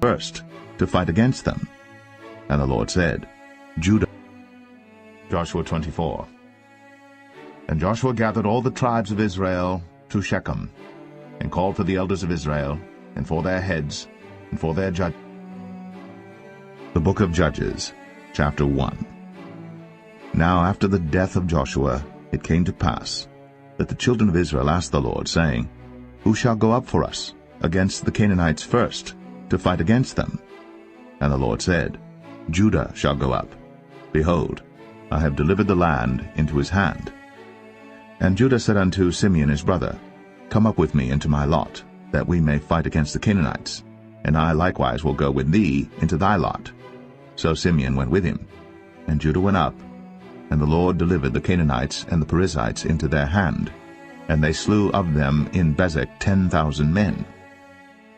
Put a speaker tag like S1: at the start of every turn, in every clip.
S1: first to fight against them. And the Lord said, Judah. Joshua 24. And Joshua gathered all the tribes of Israel to Shechem, and called for the elders of Israel, and for their heads, and for their judges. The Book of Judges, chapter 1. Now after the death of Joshua, it came to pass that the children of Israel asked the Lord, saying, Who shall go up for us against the Canaanites first, to fight against them? And the Lord said, Judah shall go up. Behold, I have delivered the land into his hand. And Judah said unto Simeon his brother, Come up with me into my lot, that we may fight against the Canaanites, and I likewise will go with thee into thy lot. So Simeon went with him, and Judah went up, and the Lord delivered the Canaanites and the Perizzites into their hand, and they slew of them in Bezek 10,000 men.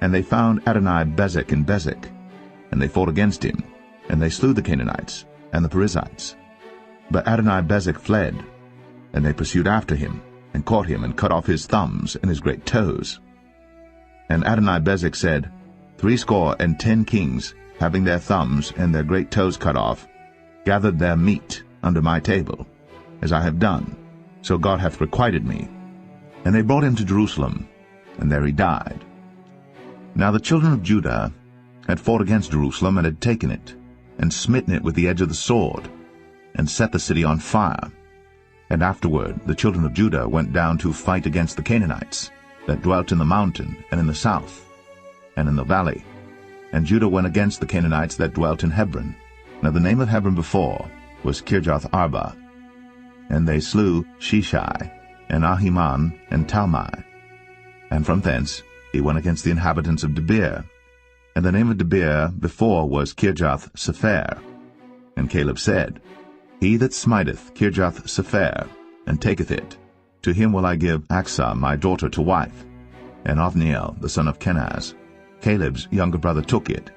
S1: And they found Adoni-Bezek in Bezek, and they fought against him, and they slew the Canaanites and the Perizzites. But Adoni-Bezek fled, and they pursued after him, and caught him, and cut off his thumbs and his great toes. And Adoni-Bezek said, 70 kings, having their thumbs and their great toes cut off, gathered their meat under my table, as I have done, so God hath requited me. And they brought him to Jerusalem, and there he died. Now the children of Judah had fought against Jerusalem, and had taken it, and smitten it with the edge of the sword, and set the city on fire. And afterward the children of Judah went down to fight against the Canaanites, that dwelt in the mountain, and in the south, and in the valley. And Judah went against the Canaanites that dwelt in Hebron. Now the name of Hebron before was Kirjath-Arba. And they slew Sheshai, and Ahiman, and Talmai. And from thence he went against the inhabitants of Debir. And the name of Debir before was Kirjath-Sepher. And Caleb said, He that smiteth Kirjath-Sepher, and taketh it, to him will I give Achsah my daughter to wife. And Othniel the son of Kenaz, Caleb's younger brother, took it.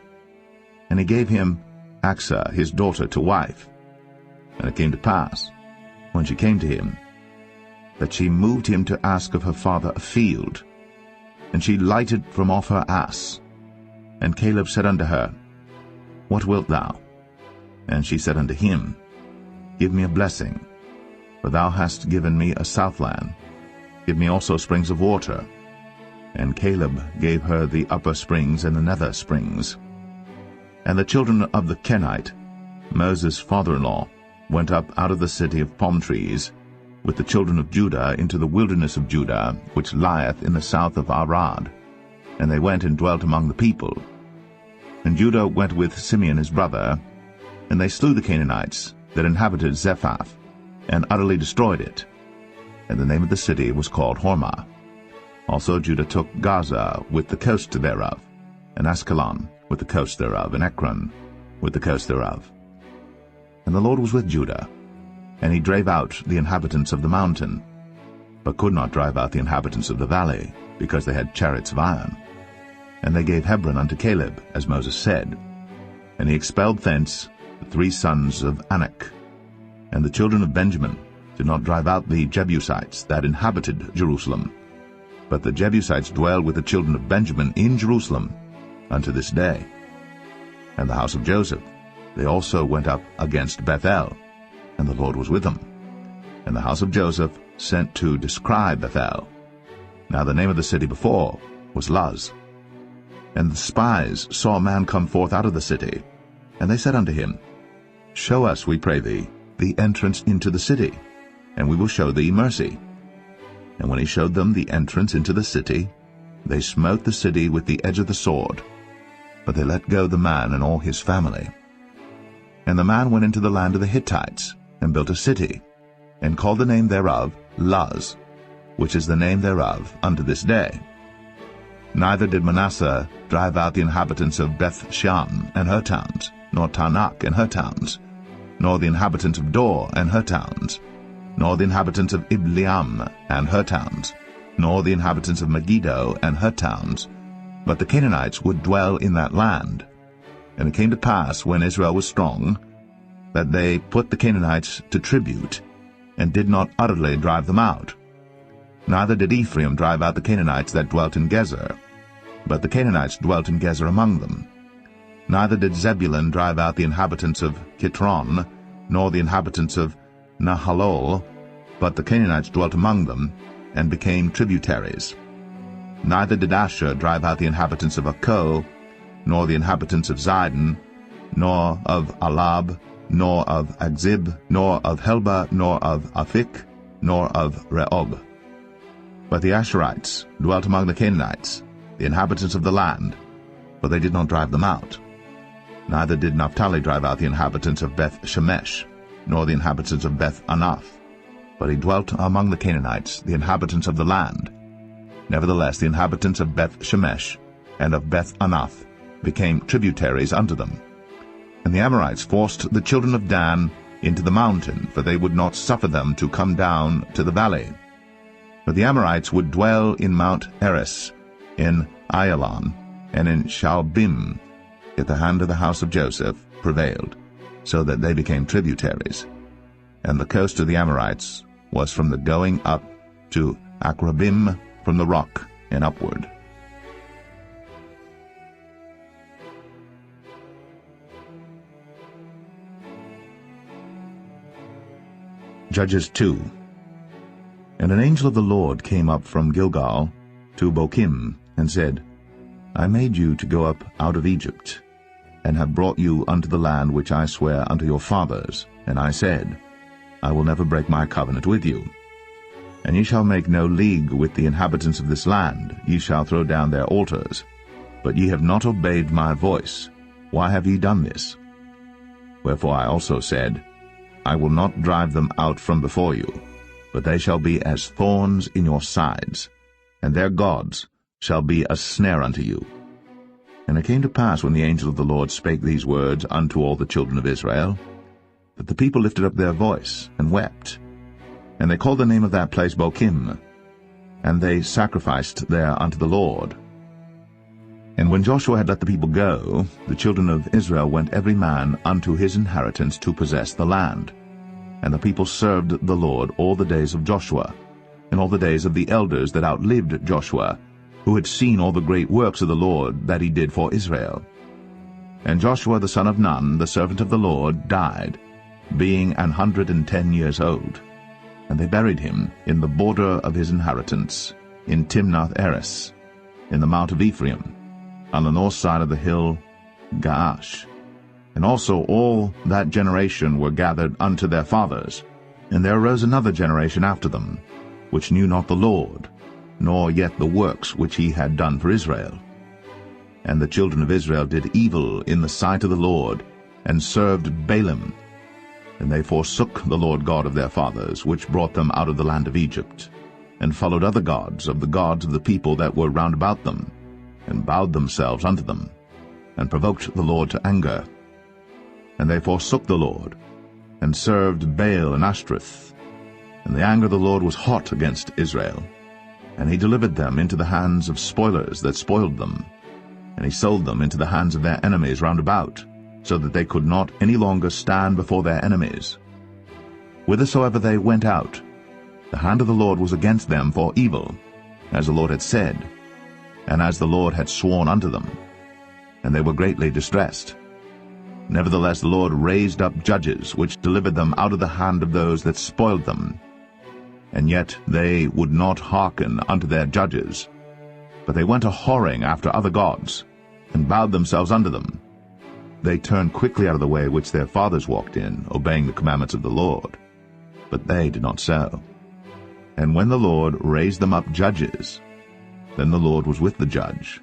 S1: And he gave him Achsah his daughter to wife. And it came to pass, when she came to him, that she moved him to ask of her father a field. And she lighted from off her ass. And Caleb said unto her, What wilt thou? And she said unto him, Give me a blessing, for thou hast given me a southland. Give me also springs of water. And Caleb gave her the upper springs and the nether springs. And the children of the Kenite, Moses' father-in-law, went up out of the city of palm trees with the children of Judah into the wilderness of Judah, which lieth in the south of Arad. And they went and dwelt among the people. And Judah went with Simeon his brother, and they slew the Canaanites that inhabited Zephath, and utterly destroyed it. And the name of the city was called Hormah. Also Judah took Gaza with the coast thereof, and Askelon with the coast thereof, and Ekron with the coast thereof. And the Lord was with Judah, and he drave out the inhabitants of the mountain, but could not drive out the inhabitants of the valley, because they had chariots of iron. And they gave Hebron unto Caleb, as Moses said. And he expelled thence the 3 sons of Anak. And the children of Benjamin did not drive out the Jebusites that inhabited Jerusalem, but the Jebusites dwell with the children of Benjamin in Jerusalem unto this day. And the house of Joseph, they also went up against Bethel, and the Lord was with them. And the house of Joseph sent to describe Bethel. Now the name of the city before was Luz. And the spies saw a man come forth out of the city, and they said unto him, Show us, we pray thee, the entrance into the city, and we will show thee mercy. And when he showed them the entrance into the city, they smote the city with the edge of the sword, but they let go the man and all his family. And the man went into the land of the Hittites, and built a city, and called the name thereof Luz, which is the name thereof unto this day. Neither did Manasseh drive out the inhabitants of Beth-shan and her towns, nor Tanakh and her towns, nor the inhabitants of Dor and her towns, nor the inhabitants of Ibleam and her towns, nor the inhabitants of Megiddo and her towns, but the Canaanites would dwell in that land. And it came to pass, when Israel was strong, that they put the Canaanites to tribute, and did not utterly drive them out. Neither did Ephraim drive out the Canaanites that dwelt in Gezer, but the Canaanites dwelt in Gezer among them. Neither did Zebulun drive out the inhabitants of Kitron, nor the inhabitants of Nahalol, but the Canaanites dwelt among them, and became tributaries. Neither did Asher drive out the inhabitants of Akko, nor the inhabitants of Zidon, nor of Alab, nor of Agzib, nor of Helba, nor of Aphik, nor of Rehob. But the Asherites dwelt among the Canaanites, the inhabitants of the land, but they did not drive them out. Neither did Naphtali drive out the inhabitants of Beth-Shemesh, nor the inhabitants of Beth-Anath, but he dwelt among the Canaanites, the inhabitants of the land. Nevertheless the inhabitants of Beth-Shemesh and of Beth-Anath became tributaries unto them. And the Amorites forced the children of Dan into the mountain, for they would not suffer them to come down to the valley. But the Amorites would dwell in Mount Eres, in Ayalon, and in Shaalbim. Yet the hand of the house of Joseph prevailed, so that they became tributaries. And the coast of the Amorites was from the going up to Akrabim, from the rock and upward. Judges 2. And an angel of the Lord came up from Gilgal to Bochim, and said, I made you to go up out of Egypt, and have brought you unto the land which I swear unto your fathers. And I said, I will never break my covenant with you. And ye shall make no league with the inhabitants of this land, ye shall throw down their altars. But ye have not obeyed my voice. Why have ye done this? Wherefore I also said, I will not drive them out from before you, but they shall be as thorns in your sides, and their gods shall be a snare unto you. And it came to pass, when the angel of the Lord spake these words unto all the children of Israel, that the people lifted up their voice, and wept. And they called the name of that place Bochim, and they sacrificed there unto the Lord. And when Joshua had let the people go, the children of Israel went every man unto his inheritance to possess the land. And the people served the Lord all the days of Joshua, and all the days of the elders that outlived Joshua, who had seen all the great works of the Lord that he did for Israel. And Joshua the son of Nun, the servant of the Lord, died, being 110 years old. And they buried him in the border of his inheritance, in Timnath-Eres, in the mount of Ephraim, on the north side of the hill Gaash. And also all that generation were gathered unto their fathers. And there arose another generation after them, which knew not the Lord, nor yet the works which he had done for Israel. And the children of Israel did evil in the sight of the Lord, and served Baalim. And they forsook the Lord God of their fathers, which brought them out of the land of Egypt, and followed other gods of the gods of the people that were round about them, and bowed themselves unto them, and provoked the Lord to anger. And they forsook the Lord, and served Baal and Ashtoreth. And the anger of the Lord was hot against Israel, and he delivered them into the hands of spoilers that spoiled them, and he sold them into the hands of their enemies round about, so that they could not any longer stand before their enemies. Whithersoever they went out, the hand of the Lord was against them for evil, as the Lord had said, and as the Lord had sworn unto them, and they were greatly distressed. Nevertheless the Lord raised up judges, which delivered them out of the hand of those that spoiled them. And yet they would not hearken unto their judges, but they went a-whoring after other gods, and bowed themselves unto them. They turned quickly out of the way which their fathers walked in, obeying the commandments of the Lord. But they did not so. And when the Lord raised them up judges, then the Lord was with the judge,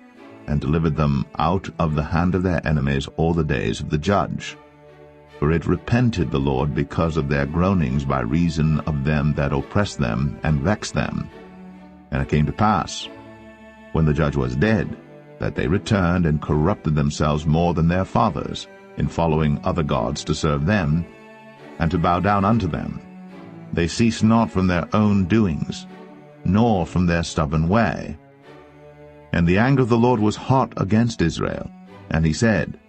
S1: and delivered them out of the hand of their enemies all the days of the judge. For it repented the Lord because of their groanings by reason of them that oppressed them and vexed them. And it came to pass, when the judge was dead, that they returned and corrupted themselves more than their fathers, in following other gods to serve them, and to bow down unto them. They ceased not from their own doings, nor from their stubborn way. And the anger of the Lord was hot against Israel, and he said,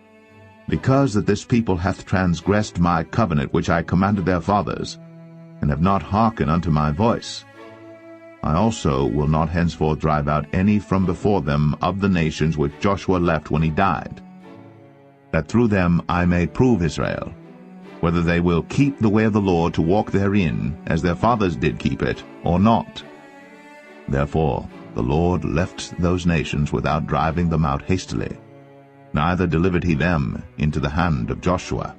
S1: Because that this people hath transgressed my covenant which I commanded their fathers, and have not hearkened unto my voice, I also will not henceforth drive out any from before them of the nations which Joshua left when he died. that through them I may prove Israel, whether they will keep the way of the Lord to walk therein, as their fathers did keep it, or not. Therefore the Lord left those nations without driving them out hastily, neither delivered he them into the hand of Joshua.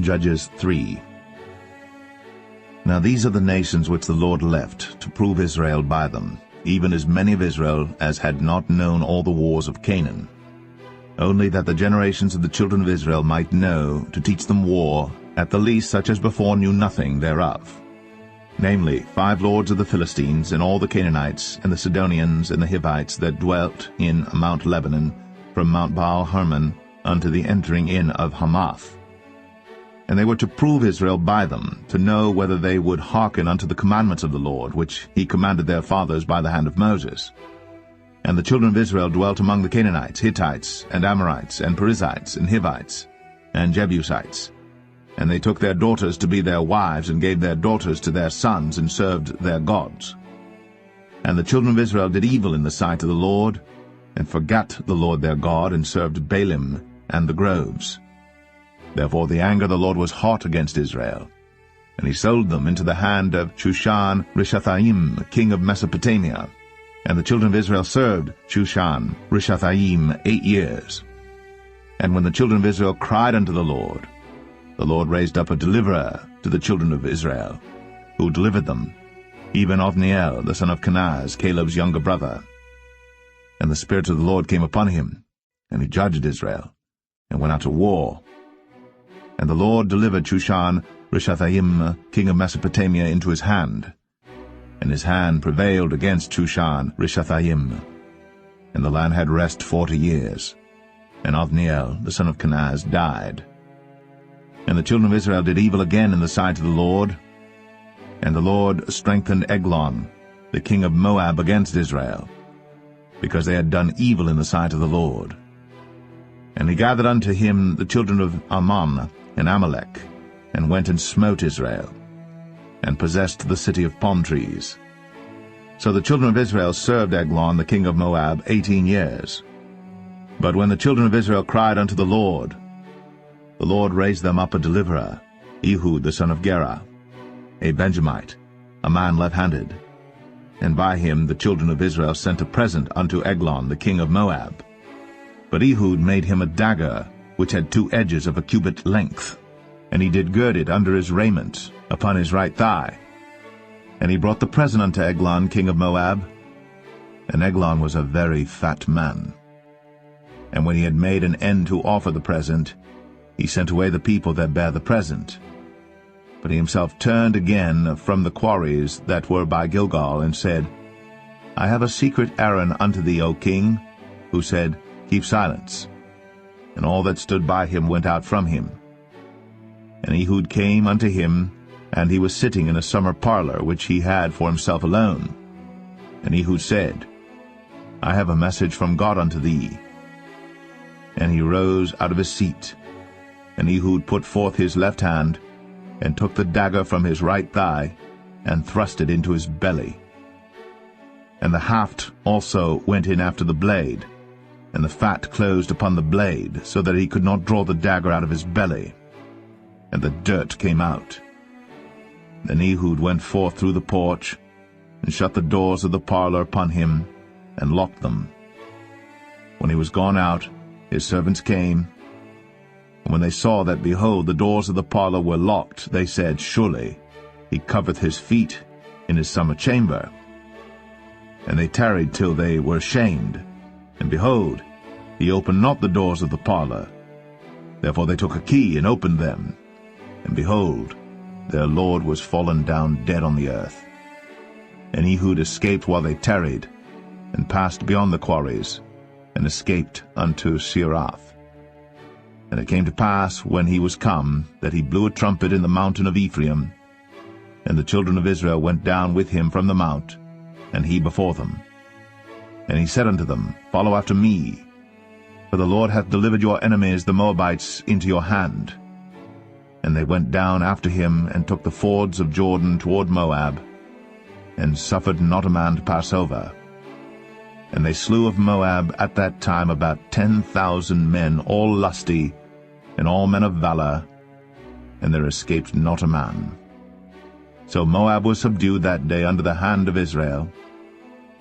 S1: Judges 3. Now these are the nations which the Lord left, to prove Israel by them, even as many of Israel as had not known all the wars of Canaan, only that the generations of the children of Israel might know, to teach them war, at the least such as before knew nothing thereof. Namely, 5 lords of the Philistines, and all the Canaanites, and the Sidonians, and the Hivites that dwelt in Mount Lebanon, from Mount Baal-Hermon unto the entering in of Hamath. And they were to prove Israel by them, to know whether they would hearken unto the commandments of the Lord, which he commanded their fathers by the hand of Moses. And the children of Israel dwelt among the Canaanites, Hittites, and Amorites, and Perizzites, and Hivites, and Jebusites. And they took their daughters to be their wives, and gave their daughters to their sons, and served their gods. And the children of Israel did evil in the sight of the Lord, and forgat the Lord their God, and served Baalim and the groves. Therefore the anger of the Lord was hot against Israel, and he sold them into the hand of Shushan-Rishathaim, king of Mesopotamia. And the children of Israel served Shushan-Rishathaim 8 years. And when the children of Israel cried unto the Lord raised up a deliverer to the children of Israel, who delivered them, even Othniel the son of Kenaz, Caleb's younger brother. And the Spirit of the Lord came upon him, and he judged Israel, and went out to war. And the Lord delivered Shushan-Rishathaim, king of Mesopotamia, into his hand. And his hand prevailed against Shushan-Rishathaim. And the land had rest 40 years. And Othniel the son of Kenaz died. And the children of Israel did evil again in the sight of the Lord. And the Lord strengthened Eglon, the king of Moab, against Israel, because they had done evil in the sight of the Lord. And he gathered unto him the children of Ammon and Amalek, and went and smote Israel, and possessed the city of palm trees. So the children of Israel served Eglon the king of Moab 18 years. But when the children of Israel cried unto the Lord raised them up a deliverer, Ehud the son of Gera, a Benjamite, a man left-handed. And by him the children of Israel sent a present unto Eglon the king of Moab. But Ehud made him a dagger, which had 2 edges of a cubit length, and he did gird it under his raiment, upon his right thigh. And he brought the present unto Eglon king of Moab, and Eglon was a very fat man. And when he had made an end to offer the present, he sent away the people that bare the present. But he himself turned again from the quarries that were by Gilgal, and said, I have a secret errand unto thee, O king. Who said, Keep silence. And all that stood by him went out from him. And Ehud came unto him, and he was sitting in a summer parlor, which he had for himself alone. And Ehud said, I have a message from God unto thee. And he rose out of his seat. And Ehud put forth his left hand, and took the dagger from his right thigh, and thrust it into his belly. And the haft also went in after the blade, and the fat closed upon the blade, so that he could not draw the dagger out of his belly. And the dirt came out. Then Ehud went forth through the porch, and shut the doors of the parlor upon him, and locked them. When he was gone out, his servants came, and when they saw that, behold, the doors of the parlor were locked, they said, Surely he covereth his feet in his summer chamber. And they tarried till they were ashamed. And behold, he opened not the doors of the parlor. Therefore they took a key and opened them. And behold, their lord was fallen down dead on the earth. And Ehud escaped while they tarried, and passed beyond the quarries, and escaped unto Seirath. And it came to pass, when he was come, that he blew a trumpet in the mountain of Ephraim. And the children of Israel went down with him from the mount, and he before them. And he said unto them, Follow after me, for the Lord hath delivered your enemies the Moabites into your hand. And they went down after him, and took the fords of Jordan toward Moab. and suffered not a man to pass over. And they slew of Moab at that time about 10,000 men, all lusty, and all men of valor, and there escaped not a man. So Moab was subdued that day under the hand of Israel,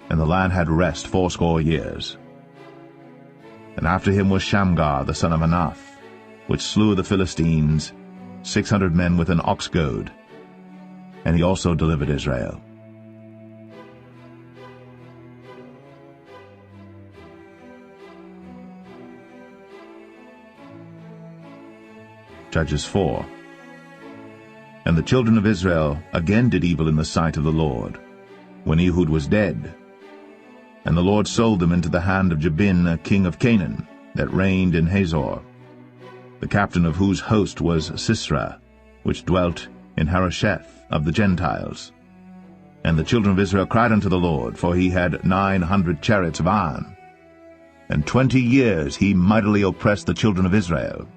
S1: and the land had rest 80 years. And after him was Shamgar the son of Anath, which slew the Philistines, 600 men with an ox goad, and he also delivered Israel. Judges 4. And the children of Israel again did evil in the sight of the Lord, when Ehud was dead. And the Lord sold them into the hand of Jabin, king of Canaan, that reigned in Hazor, the captain of whose host was Sisera, which dwelt in Harosheth of the Gentiles. And the children of Israel cried unto the Lord, for he had 900 chariots of iron. And 20 years he mightily oppressed the children of Israel.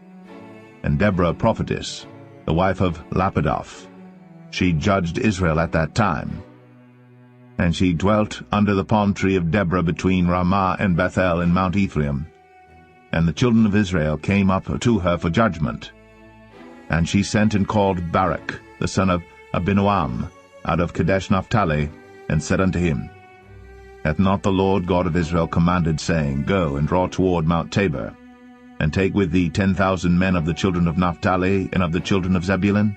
S1: And Deborah prophetess, the wife of Lapidoth, she judged Israel at that time. And she dwelt under the palm tree of Deborah between Ramah and Bethel in Mount Ephraim. And the children of Israel came up to her for judgment. And she sent and called Barak, the son of Abinoam, out of Kadesh Naphtali, and said unto him, Hath not the Lord God of Israel commanded, saying, Go and draw toward Mount Tabor, and take with thee 10,000 men of the children of Naphtali and of the children of Zebulun?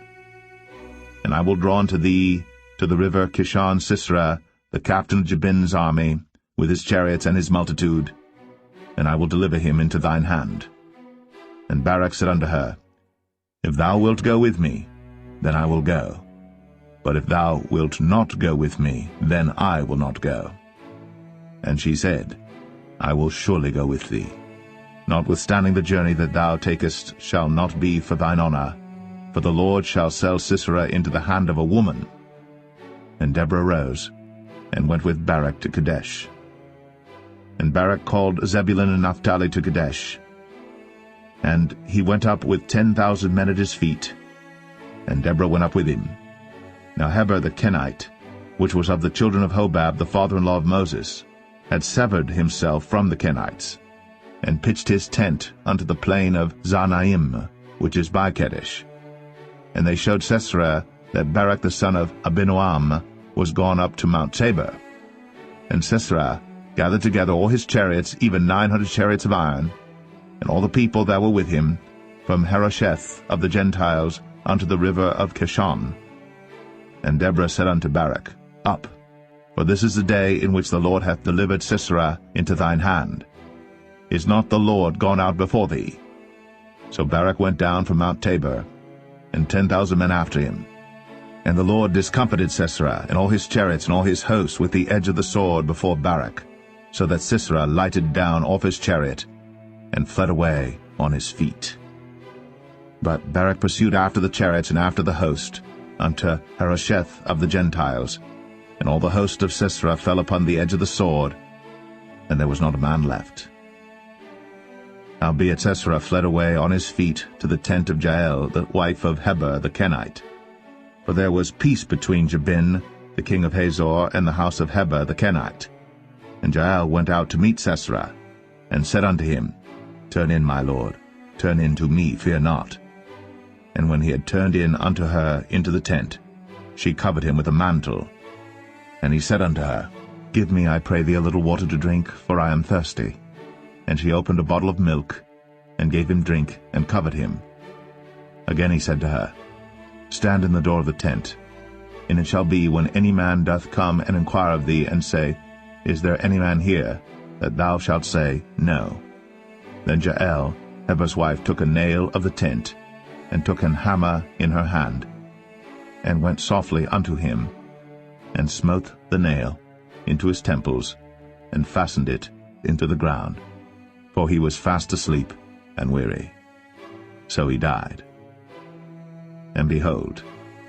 S1: And I will draw unto thee to the river Kishon Sisera, the captain of Jabin's army, with his chariots and his multitude, and I will deliver him into thine hand. And Barak said unto her, If thou wilt go with me, then I will go. But if thou wilt not go with me, then I will not go. And she said, I will surely go with thee. Notwithstanding the journey that thou takest shall not be for thine honor, for the Lord shall sell Sisera into the hand of a woman. And Deborah rose, and went with Barak to Kadesh. And Barak called Zebulun and Naphtali to Kadesh. And he went up with 10,000 men at his feet, and Deborah went up with him. Now Heber the Kenite, which was of the children of Hobab the father-in-law of Moses, had severed himself from the Kenites, and pitched his tent unto the plain of Zanaim, which is by Kadesh. And they showed Sisera that Barak the son of Abinoam was gone up to Mount Tabor. And Sisera gathered together all his chariots, even 900 chariots of iron, and all the people that were with him, from Harosheth of the Gentiles unto the river of Kishon. And Deborah said unto Barak, Up, for this is the day in which the Lord hath delivered Sisera into thine hand. Is not the Lord gone out before thee? So Barak went down from Mount Tabor, and 10,000 men after him. And the Lord discomfited Sisera and all his chariots and all his hosts with the edge of the sword before Barak, so that Sisera lighted down off his chariot, and fled away on his feet. But Barak pursued after the chariots and after the host, unto Harosheth of the Gentiles, and all the host of Sisera fell upon the edge of the sword, and there was not a man left. Howbeit Sisera fled away on his feet to the tent of Jael, the wife of Heber the Kenite. For there was peace between Jabin, the king of Hazor, and the house of Heber the Kenite. And Jael went out to meet Sisera, and said unto him, Turn in, my lord, turn in to me, fear not. And when he had turned in unto her into the tent, she covered him with a mantle. And he said unto her, Give me, I pray thee, a little water to drink, for I am thirsty. And she opened a bottle of milk, and gave him drink, and covered him. Again he said to her, Stand in the door of the tent. And it shall be, when any man doth come and inquire of thee, and say, Is there any man here? That thou shalt say, No. Then Jael, Heber's wife, took a nail of the tent, and took an hammer in her hand, and went softly unto him, and smote the nail into his temples, and fastened it into the ground. For he was fast asleep and weary. So he died. And behold,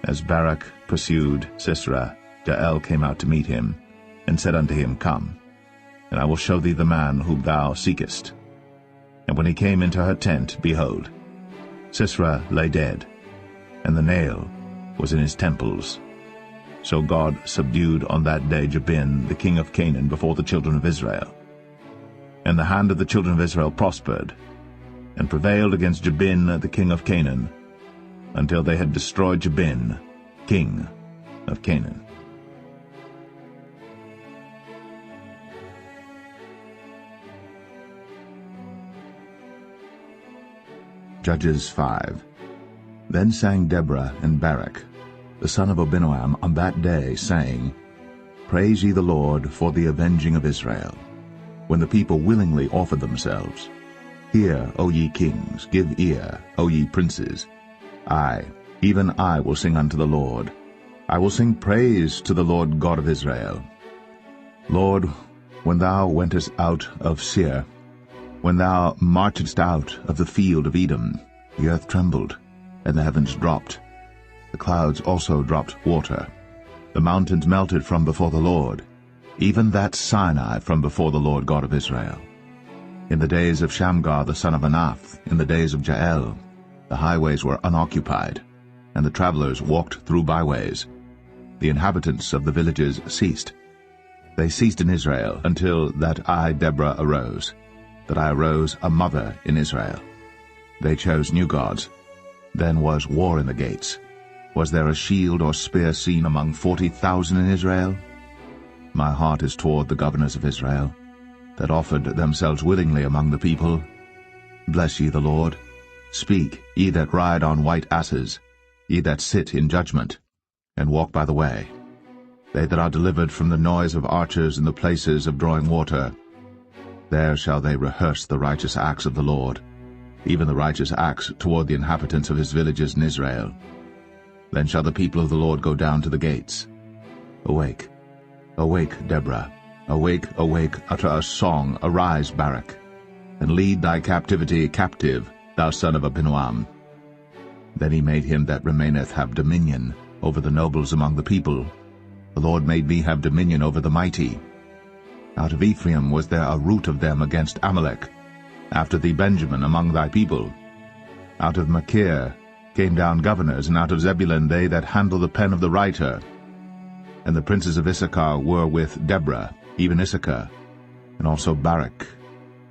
S1: as Barak pursued Sisera, Jael came out to meet him, and said unto him, Come, and I will show thee the man whom thou seekest. And when he came into her tent, behold, Sisera lay dead, and the nail was in his temples. So God subdued on that day Jabin, the king of Canaan, before the children of Israel. And the hand of the children of Israel prospered, and prevailed against Jabin, the king of Canaan, until they had destroyed Jabin, king of Canaan. Judges 5. Then sang Deborah and Barak, the son of Abinoam, on that day, saying, Praise ye the Lord for the avenging of Israel, when the people willingly offered themselves. Hear, O ye kings, give ear, O ye princes. I, even I, will sing unto the Lord. I will sing praise to the Lord God of Israel. Lord, when thou wentest out of Seir, when thou marchedst out of the field of Edom, the earth trembled, and the heavens dropped. The clouds also dropped water. The mountains melted from before the Lord, even that Sinai from before the Lord God of Israel. In the days of Shamgar the son of Anath, in the days of Jael, the highways were unoccupied, and the travelers walked through byways. The inhabitants of the villages ceased. They ceased in Israel until that I, Deborah, arose, that I arose a mother in Israel. They chose new gods. Then was war in the gates. Was there a shield or spear seen among 40,000 in Israel? My heart is toward the governors of Israel, that offered themselves willingly among the people. Bless ye the Lord. Speak, ye that ride on white asses, ye that sit in judgment, and walk by the way. They that are delivered from the noise of archers in the places of drawing water, there shall they rehearse the righteous acts of the Lord, even the righteous acts toward the inhabitants of his villages in Israel. Then shall the people of the Lord go down to the gates. Awake, awake, Deborah. Awake, awake, utter a song. Arise, Barak, and lead thy captivity captive, thou son of Abinoam. Then he made him that remaineth have dominion over the nobles among the people. The Lord made me have dominion over the mighty. Out of Ephraim was there a root of them against Amalek. After thee Benjamin among thy people. Out of Machir came down governors, and out of Zebulun they that handle the pen of the writer. And the princes of Issachar were with Deborah, even Issachar, and also Barak.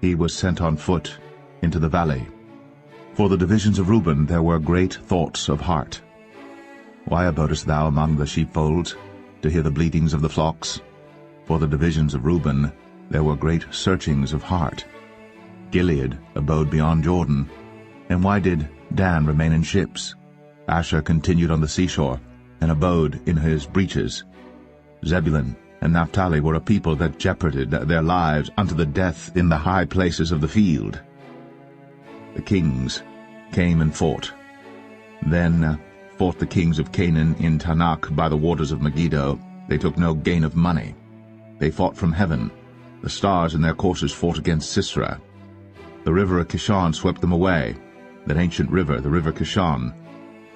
S1: He was sent on foot into the valley. For the divisions of Reuben there were great thoughts of heart. Why abodest thou among the sheepfolds, to hear the bleatings of the flocks? For the divisions of Reuben there were great searchings of heart. Gilead abode beyond Jordan. And why did Dan remain in ships? Asher continued on the seashore, and abode in his breaches. Zebulun and Naphtali were a people that jeoparded their lives unto the death in the high places of the field. The kings came and fought. Then fought the kings of Canaan in Tanakh by the waters of Megiddo. They took no gain of money. They fought from heaven. The stars in their courses fought against Sisera. The river of Kishon swept them away, that ancient river, the river Kishon.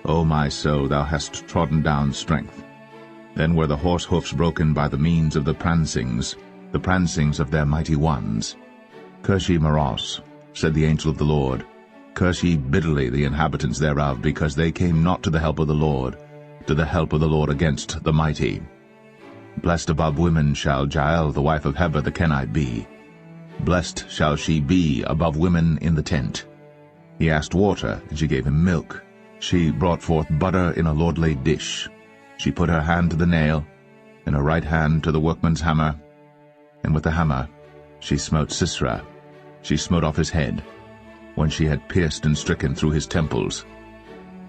S1: O my soul, thou hast trodden down strength. Then were the horse hoofs broken by the means of the prancings of their mighty ones. Curse ye Meroz, said the angel of the Lord. Curse ye bitterly the inhabitants thereof, because they came not to the help of the Lord, against the mighty. Blessed above women shall Jael the wife of Heber the Kenite be. Blessed shall she be above women in the tent. He asked water, and she gave him milk. She brought forth butter in a lordly dish. She put her hand to the nail, and her right hand to the workman's hammer, and with the hammer she smote Sisera. She smote off his head, when she had pierced and stricken through his temples.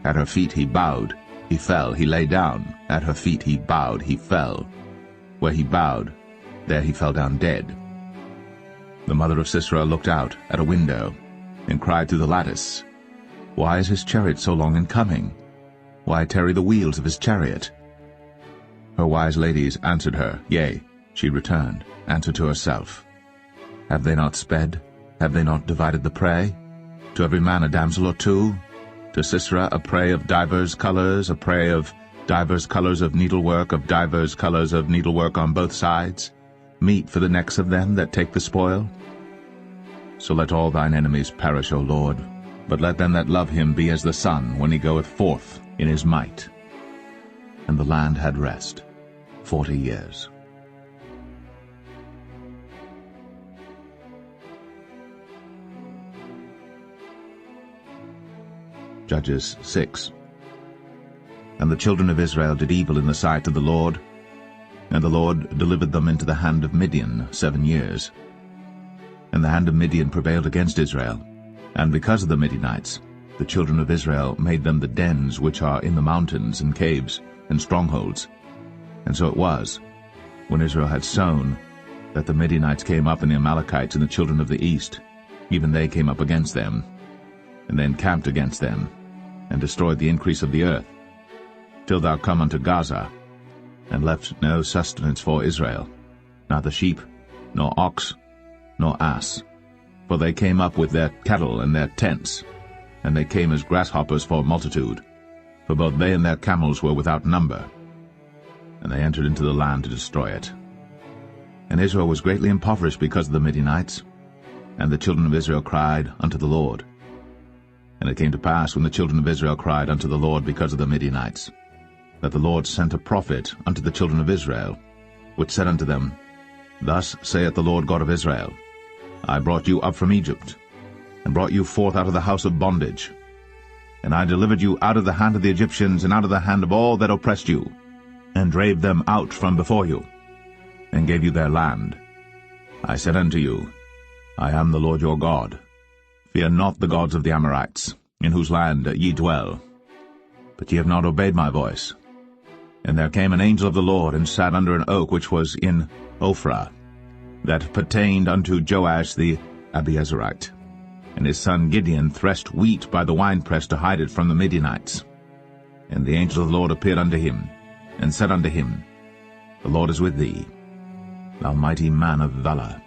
S1: At her feet he bowed, he fell, he lay down. At her feet he bowed, he fell. Where he bowed, there he fell down dead. The mother of Sisera looked out at a window, and cried through the lattice, Why is his chariot so long in coming? Why tarry the wheels of his chariot? Her wise ladies answered her, yea, she returned, answered to herself. Have they not sped? Have they not divided the prey? To every man a damsel or two? To Sisera a prey of divers colors, a prey of divers colors of needlework, of divers colors of needlework on both sides, meat for the necks of them that take the spoil? So let all thine enemies perish, O Lord, but let them that love him be as the sun when he goeth forth in his might. And the land had rest. 40 years. Judges 6. And the children of Israel did evil in the sight of the Lord, and the Lord delivered them into the hand of Midian 7 years. And the hand of Midian prevailed against Israel, and because of the Midianites, the children of Israel made them the dens which are in the mountains and caves and strongholds. And so it was, when Israel had sown, that the Midianites came up, and the Amalekites and the children of the east, even they came up against them, and they encamped against them, and destroyed the increase of the earth, till thou come unto Gaza, and left no sustenance for Israel, neither sheep, nor ox, nor ass. For they came up with their cattle and their tents, and they came as grasshoppers for multitude, for both they and their camels were without number. And they entered into the land to destroy it. And Israel was greatly impoverished because of the Midianites, and the children of Israel cried unto the Lord. And it came to pass, when the children of Israel cried unto the Lord because of the Midianites, that the Lord sent a prophet unto the children of Israel, which said unto them, Thus saith the Lord God of Israel, I brought you up from Egypt, and brought you forth out of the house of bondage. And I delivered you out of the hand of the Egyptians, and out of the hand of all that oppressed you, and drave them out from before you, and gave you their land. I said unto you, I am the Lord your God. Fear not the gods of the Amorites, in whose land ye dwell. But ye have not obeyed my voice. And there came an angel of the Lord, and sat under an oak which was in Ophrah, that pertained unto Joash the Abiezrite. And his son Gideon threshed wheat by the winepress to hide it from the Midianites. And the angel of the Lord appeared unto him, and said unto him, The Lord is with thee, thou mighty man of valor.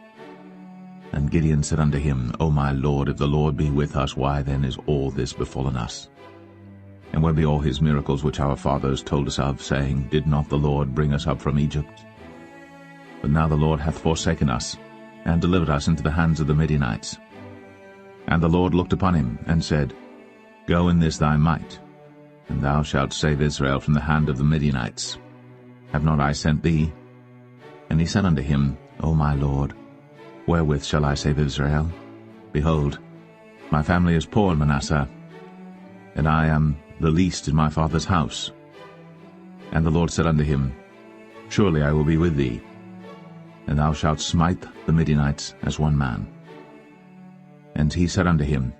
S1: And Gideon said unto him, O my Lord, if the Lord be with us, why then is all this befallen us? And where be all his miracles which our fathers told us of, saying, Did not the Lord bring us up from Egypt? But now the Lord hath forsaken us, and delivered us into the hands of the Midianites. And the Lord looked upon him, and said, Go in this thy might, and thou shalt save Israel from the hand of the Midianites. Have not I sent thee? And he said unto him, O my Lord, wherewith shall I save Israel? Behold, my family is poor in Manasseh, and I am the least in my father's house. And the Lord said unto him, Surely I will be with thee, and thou shalt smite the Midianites as one man. And he said unto him,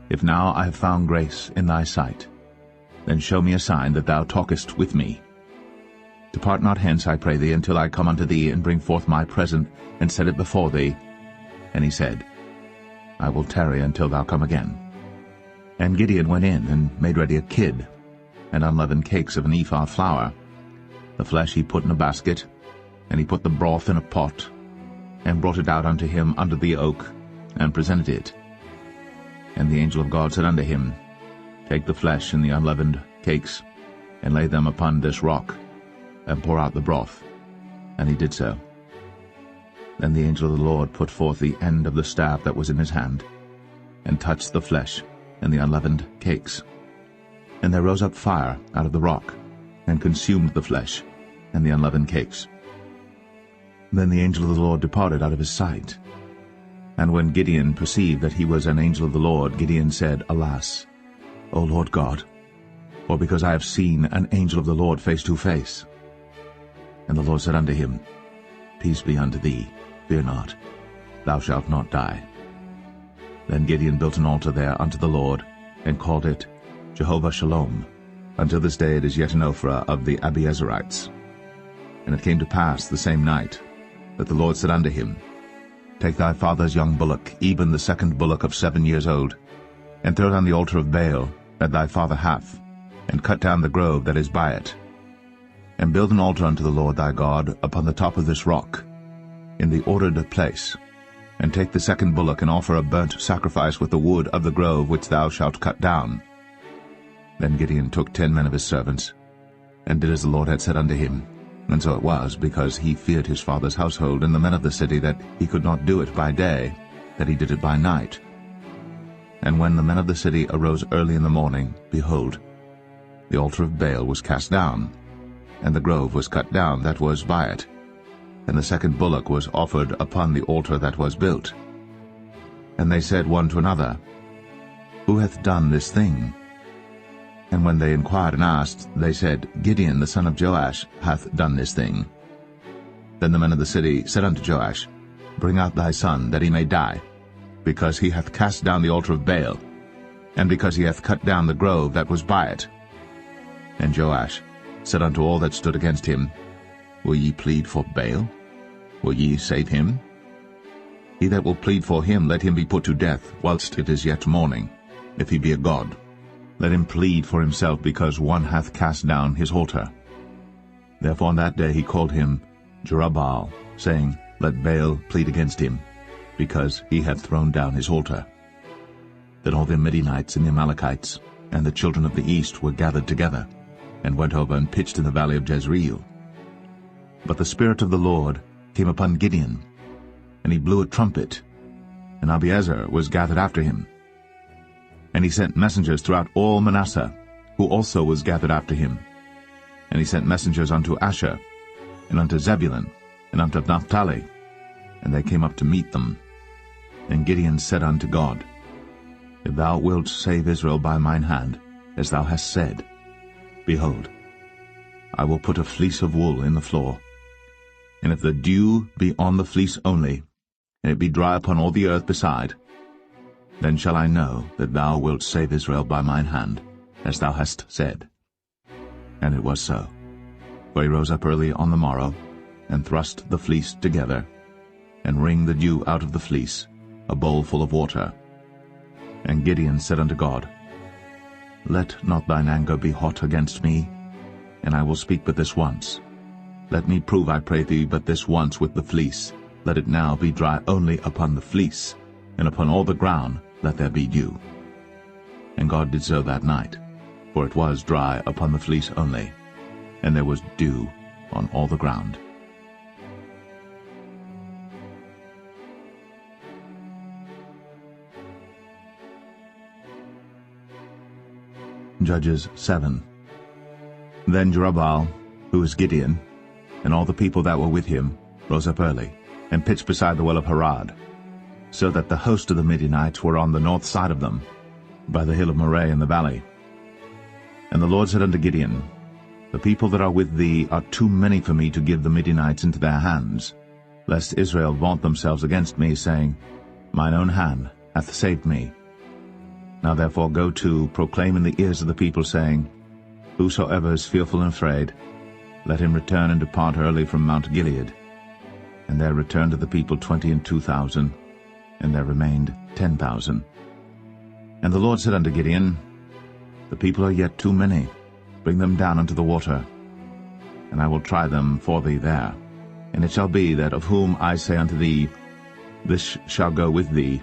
S1: If now I have found grace in thy sight, then show me a sign that thou talkest with me. Depart not hence, I pray thee, until I come unto thee, and bring forth my present, and set it before thee. And he said, I will tarry until thou come again. And Gideon went in, and made ready a kid, and unleavened cakes of an ephah of flour. The flesh he put in a basket, and he put the broth in a pot, and brought it out unto him under the oak, and presented it. And the angel of God said unto him, Take the flesh and the unleavened cakes, and lay them upon this rock, and pour out the broth. And he did so. Then the angel of the Lord put forth the end of the staff that was in his hand, and touched the flesh and the unleavened cakes. And there rose up fire out of the rock, and consumed the flesh and the unleavened cakes. Then the angel of the Lord departed out of his sight. And when Gideon perceived that he was an angel of the Lord, Gideon said, Alas, O Lord God, or because I have seen an angel of the Lord face to face. And the Lord said unto him, Peace be unto thee, fear not, thou shalt not die. Then Gideon built an altar there unto the Lord, and called it Jehovah Shalom. Until this day it is yet in Ophrah of the Abiezrites. And it came to pass the same night, that the Lord said unto him, Take thy father's young bullock, even the second bullock of 7 years old, and throw it on the altar of Baal that thy father hath, and cut down the grove that is by it. And build an altar unto the Lord thy God upon the top of this rock, in the ordered place, and take the second bullock, and offer a burnt sacrifice with the wood of the grove which thou shalt cut down. Then Gideon took 10 men of his servants, and did as the Lord had said unto him. And so it was, because he feared his father's household and the men of the city, that he could not do it by day, that he did it by night. And when the men of the city arose early in the morning, behold, the altar of Baal was cast down, and the grove was cut down that was by it, and the second bullock was offered upon the altar that was built. And they said one to another, Who hath done this thing? And when they inquired and asked, they said, Gideon the son of Joash hath done this thing. Then the men of the city said unto Joash, Bring out thy son, that he may die, because he hath cast down the altar of Baal, and because he hath cut down the grove that was by it. And Joash said unto all that stood against him, Will ye plead for Baal? Will ye save him? He that will plead for him, let him be put to death, whilst it is yet morning, if he be a god. Let him plead for himself, because one hath cast down his altar. Therefore on that day he called him Jerubbaal, saying, Let Baal plead against him, because he hath thrown down his altar. Then all the Midianites and the Amalekites and the children of the east were gathered together, and went over and pitched in the valley of Jezreel. But the Spirit of the Lord came upon Gideon, and he blew a trumpet, and Abiezer was gathered after him. And he sent messengers throughout all Manasseh, who also was gathered after him. And he sent messengers unto Asher, and unto Zebulun, and unto Naphtali, and they came up to meet them. And Gideon said unto God, If thou wilt save Israel by mine hand, as thou hast said, behold, I will put a fleece of wool in the floor. And if the dew be on the fleece only, and it be dry upon all the earth beside, then shall I know that thou wilt save Israel by mine hand, as thou hast said. And it was so. For he rose up early on the morrow, and thrust the fleece together, and wringed the dew out of the fleece, a bowl full of water. And Gideon said unto God, Let not thine anger be hot against me, and I will speak but this once. Let me prove, I pray thee, but this once with the fleece. Let it now be dry only upon the fleece, and upon all the ground let there be dew. And God did so that night, for it was dry upon the fleece only, and there was dew on all the ground. Judges 7. Then Jerubbaal, who was Gideon, and all the people that were with him, rose up early, and pitched beside the well of Harod, so that the host of the Midianites were on the north side of them, by the hill of Moreh in the valley. And the Lord said unto Gideon, The people that are with thee are too many for me to give the Midianites into their hands, lest Israel vaunt themselves against me, saying, Mine own hand hath saved me. Now therefore go to, proclaim in the ears of the people, saying, Whosoever is fearful and afraid, let him return and depart early from Mount Gilead. And there returned to the people 22,000, and there remained 10,000. And the Lord said unto Gideon, The people are yet too many. Bring them down unto the water, and I will try them for thee there. And it shall be that of whom I say unto thee, This shall go with thee,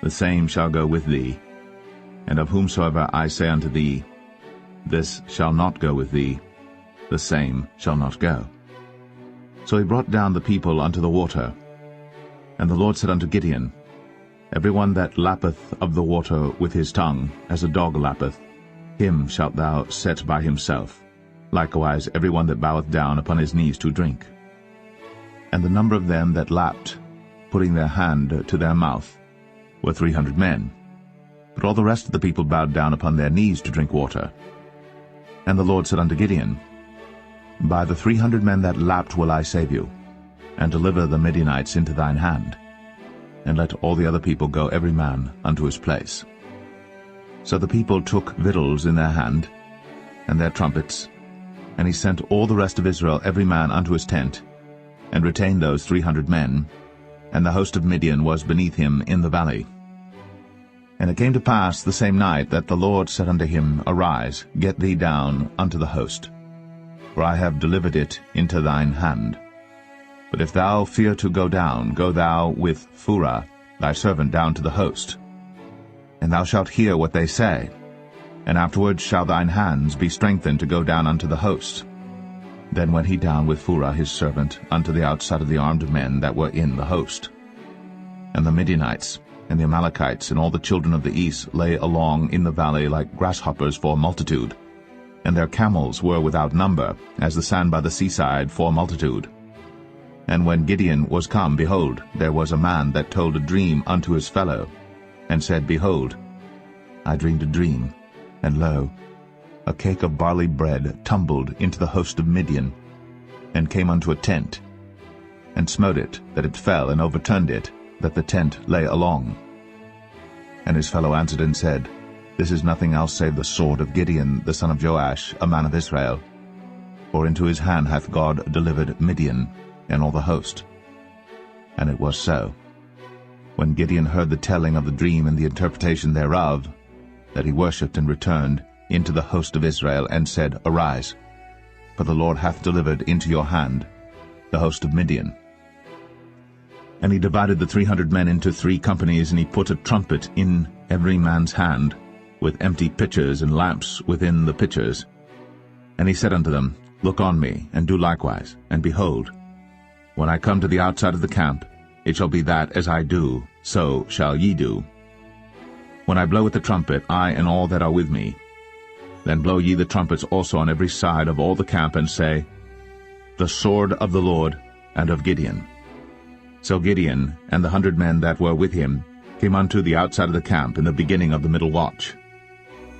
S1: the same shall go with thee. And of whomsoever I say unto thee, This shall not go with thee, the same shall not go. So he brought down the people unto the water. And the Lord said unto Gideon, Every one that lappeth of the water with his tongue, as a dog lappeth, him shalt thou set by himself. Likewise every one that boweth down upon his knees to drink. And the number of them that lapped, putting their hand to their mouth, were 300 men. But all the rest of the people bowed down upon their knees to drink water. And the Lord said unto Gideon, By the 300 men that lapped will I save you, and deliver the Midianites into thine hand. And let all the other people go every man unto his place. So the people took victuals in their hand, and their trumpets, and he sent all the rest of Israel every man unto his tent, and retained those 300 men, and the host of Midian was beneath him in the valley. And it came to pass the same night that the Lord said unto him, Arise, get thee down unto the host, for I have delivered it into thine hand. But if thou fear to go down, go thou with Phurah thy servant down to the host. And thou shalt hear what they say, and afterward shall thine hands be strengthened to go down unto the host. Then went he down with Phurah his servant unto the outside of the armed men that were in the host. And the Midianites and the Amalekites and all the children of the east lay along in the valley like grasshoppers for multitude, and their camels were without number, as the sand by the seaside for multitude. And when Gideon was come, behold, there was a man that told a dream unto his fellow, and said, Behold, I dreamed a dream, and lo, a cake of barley bread tumbled into the host of Midian, and came unto a tent, and smote it, that it fell, and overturned it, that the tent lay along. And his fellow answered and said, This is nothing else save the sword of Gideon the son of Joash, a man of Israel. For into his hand hath God delivered Midian, and all the host. And it was so, when Gideon heard the telling of the dream and the interpretation thereof, that he worshipped and returned into the host of Israel, and said, Arise, for the Lord hath delivered into your hand the host of Midian. And he divided the 300 men into 3 companies, and he put a trumpet in every man's hand, with empty pitchers and lamps within the pitchers. And he said unto them, Look on me, and do likewise, and behold, when I come to the outside of the camp, it shall be that as I do, so shall ye do. When I blow with the trumpet, I and all that are with me, then blow ye the trumpets also on every side of all the camp, and say, The sword of the Lord and of Gideon. So Gideon and the 100 men that were with him came unto the outside of the camp in the beginning of the middle watch.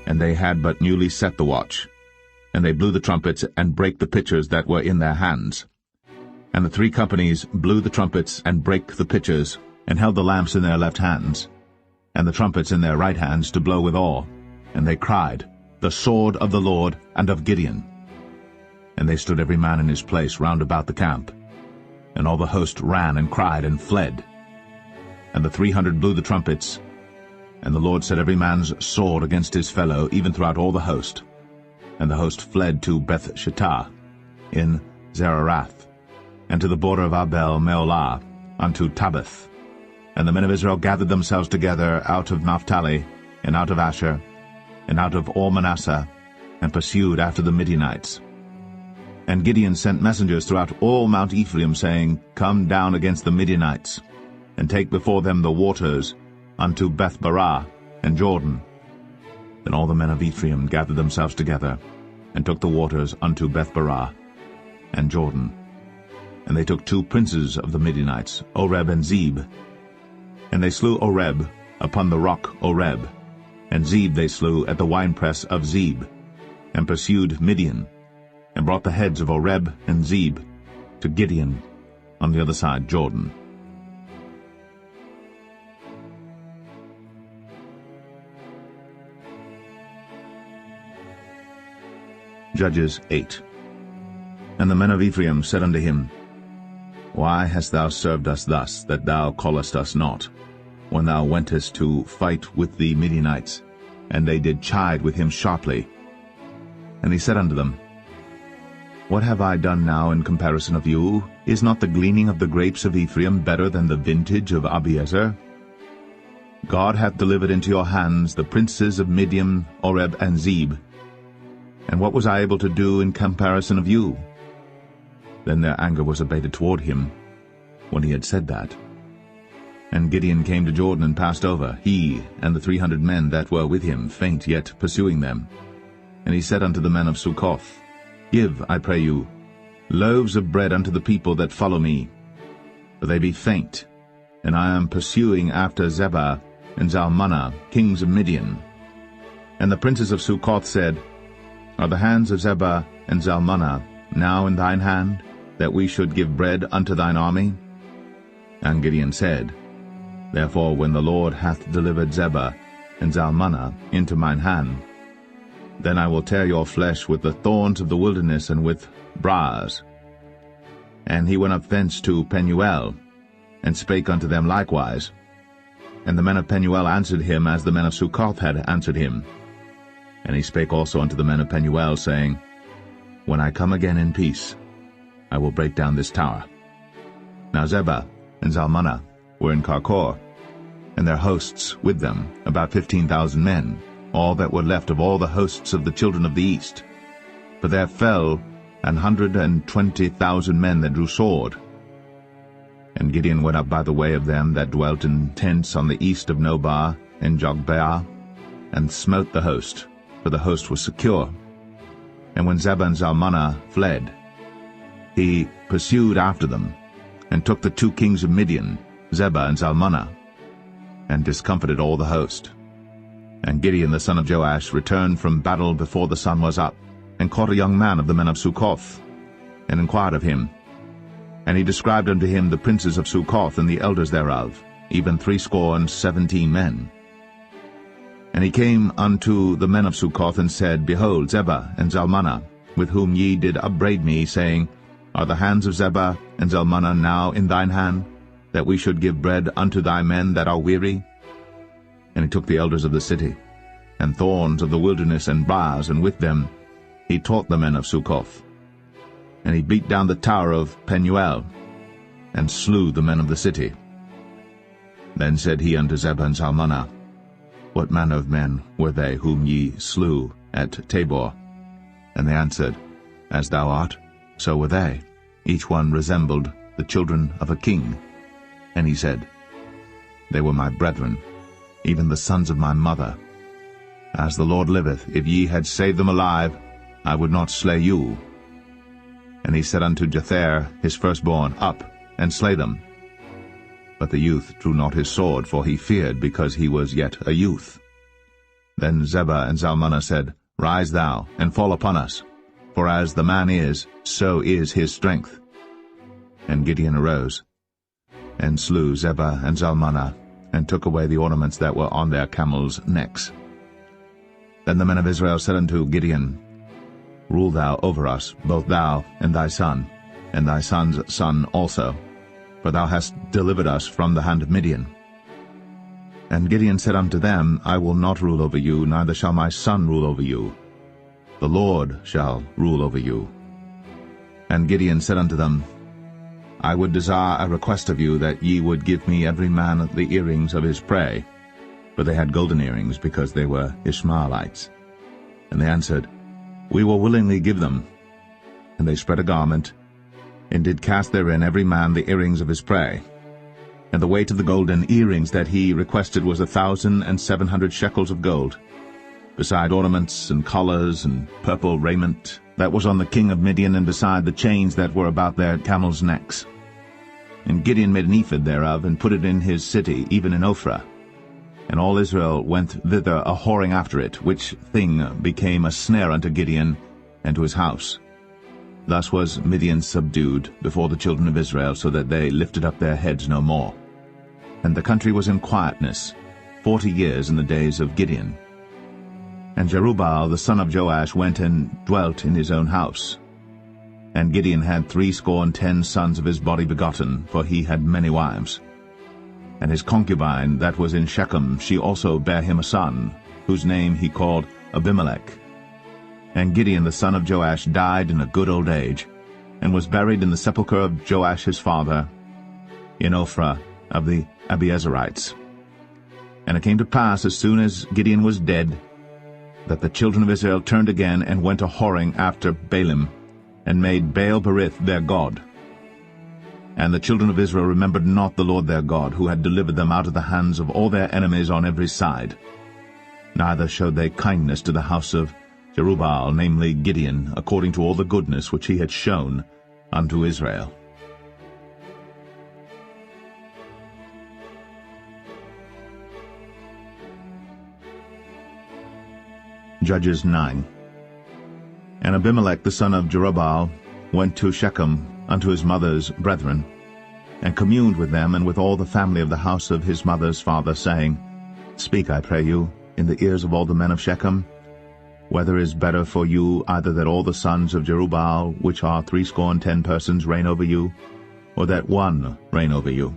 S1: And they had but newly set the watch. And they blew the trumpets, and brake the pitchers that were in their hands. And the 3 companies blew the trumpets, and brake the pitchers, and held the lamps in their left hands, and the trumpets in their right hands to blow withal. And they cried, The sword of the Lord and of Gideon. And they stood every man in his place round about the camp. And all the host ran and cried and fled. And the 300 blew the trumpets, and the Lord set every man's sword against his fellow, even throughout all the host. And the host fled to Beth-shittah in Zererath, and to the border of Abel-meholah, unto Tabbath. And the men of Israel gathered themselves together out of Naphtali, and out of Asher, and out of all Manasseh, and pursued after the Midianites. And Gideon sent messengers throughout all Mount Ephraim, saying, Come down against the Midianites, and take before them the waters unto Beth-barah and Jordan. Then all the men of Ephraim gathered themselves together, and took the waters unto Beth-barah and Jordan. And they took 2 princes of the Midianites, Oreb and Zeb. And they slew Oreb upon the rock Oreb, and Zeb they slew at the winepress of Zeb, and pursued Midian, and brought the heads of Oreb and Zeb to Gideon on the other side Jordan. Judges 8. And the men of Ephraim said unto him, Why hast thou served us thus, that thou callest us not, when thou wentest to fight with the Midianites? And they did chide with him sharply. And he said unto them, What have I done now in comparison of you? Is not the gleaning of the grapes of Ephraim better than the vintage of Abiezer? God hath delivered into your hands the princes of Midian, Oreb and Zeb. And what was I able to do in comparison of you? Then their anger was abated toward him, when he had said that. And Gideon came to Jordan and passed over, he and the 300 men that were with him, faint yet pursuing them. And he said unto the men of Succoth, Give, I pray you, loaves of bread unto the people that follow me, for they be faint, and I am pursuing after Zebah and Zalmunna, kings of Midian. And the princes of Succoth said, Are the hands of Zebah and Zalmunna now in thine hand, that we should give bread unto thine army? And Gideon said, Therefore when the Lord hath delivered Zebah and Zalmunna into mine hand, then I will tear your flesh with the thorns of the wilderness and with briars. And he went up thence to Penuel, and spake unto them likewise. And the men of Penuel answered him as the men of Succoth had answered him. And he spake also unto the men of Penuel, saying, When I come again in peace, I will break down this tower. Now Zebah and Zalmunna were in Karkor, and their hosts with them, about 15,000 men, all that were left of all the hosts of the children of the east. For there fell 120,000 men that drew sword. And Gideon went up by the way of them that dwelt in tents on the east of Nobah and Jogbeah, and smote the host, for the host was secure. And when Zebah and Zalmunna fled, he pursued after them, and took the 2 kings of Midian, Zebah and Zalmunna, and discomfited all the host. And Gideon the son of Joash returned from battle before the sun was up, and caught a young man of the men of Succoth, and inquired of him. And he described unto him the princes of Succoth and the elders thereof, even 17 men. And he came unto the men of Succoth, and said, Behold, Zebah and Zalmunna, with whom ye did upbraid me, saying, Are the hands of Zebah and Zalmunna now in thine hand, that we should give bread unto thy men that are weary? And he took the elders of the city, and thorns of the wilderness, and briars, and with them he taught the men of Succoth. And he beat down the tower of Penuel, and slew the men of the city. Then said he unto Zebah and Zalmunna, What manner of men were they whom ye slew at Tabor? And they answered, As thou art, so were they. Each one resembled the children of a king. And he said, They were my brethren, even the sons of my mother. As the Lord liveth, if ye had saved them alive, I would not slay you. And he said unto Jether his firstborn, Up, and slay them. But the youth drew not his sword, for he feared, because he was yet a youth. Then Zebah and Zalmunna said, Rise thou, and fall upon us, for as the man is, so is his strength. And Gideon arose, and slew Zebah and Zalmunna, and took away the ornaments that were on their camels' necks. Then the men of Israel said unto Gideon, Rule thou over us, both thou and thy son's son also, for thou hast delivered us from the hand of Midian. And Gideon said unto them, I will not rule over you, neither shall my son rule over you. The Lord shall rule over you. And Gideon said unto them, I would desire a request of you, that ye would give me every man the earrings of his prey. For they had golden earrings, because they were Ishmaelites. And they answered, We will willingly give them. And they spread a garment, and did cast therein every man the earrings of his prey. And the weight of the golden earrings that he requested was 1,700 shekels of gold, beside ornaments and collars and purple raiment that was on the king of Midian, and beside the chains that were about their camels' necks. And Gideon made an ephod thereof, and put it in his city, even in Ophrah. And all Israel went thither a-whoring after it, which thing became a snare unto Gideon and to his house. Thus was Midian subdued before the children of Israel, so that they lifted up their heads no more. And the country was in quietness 40 years in the days of Gideon. And Jerubbaal the son of Joash went and dwelt in his own house. And Gideon had 70 sons of his body begotten, for he had many wives. And his concubine that was in Shechem, she also bare him a son, whose name he called Abimelech. And Gideon the son of Joash died in a good old age, and was buried in the sepulchre of Joash his father, in Ophrah of the Abiezerites. And it came to pass, as soon as Gideon was dead, that the children of Israel turned again, and went a-whoring after Baalim, and made Baal-berith their god. And the children of Israel remembered not the Lord their God, who had delivered them out of the hands of all their enemies on every side. Neither showed they kindness to the house of Jerubbaal, namely Gideon, according to all the goodness which he had shown unto Israel. Judges 9. And Abimelech the son of Jerubbaal went to Shechem unto his mother's brethren, and communed with them and with all the family of the house of his mother's father, saying, Speak, I pray you, in the ears of all the men of Shechem, whether is better for you, either that all the sons of Jerubbaal, which are 70 persons, reign over you, or that one reign over you?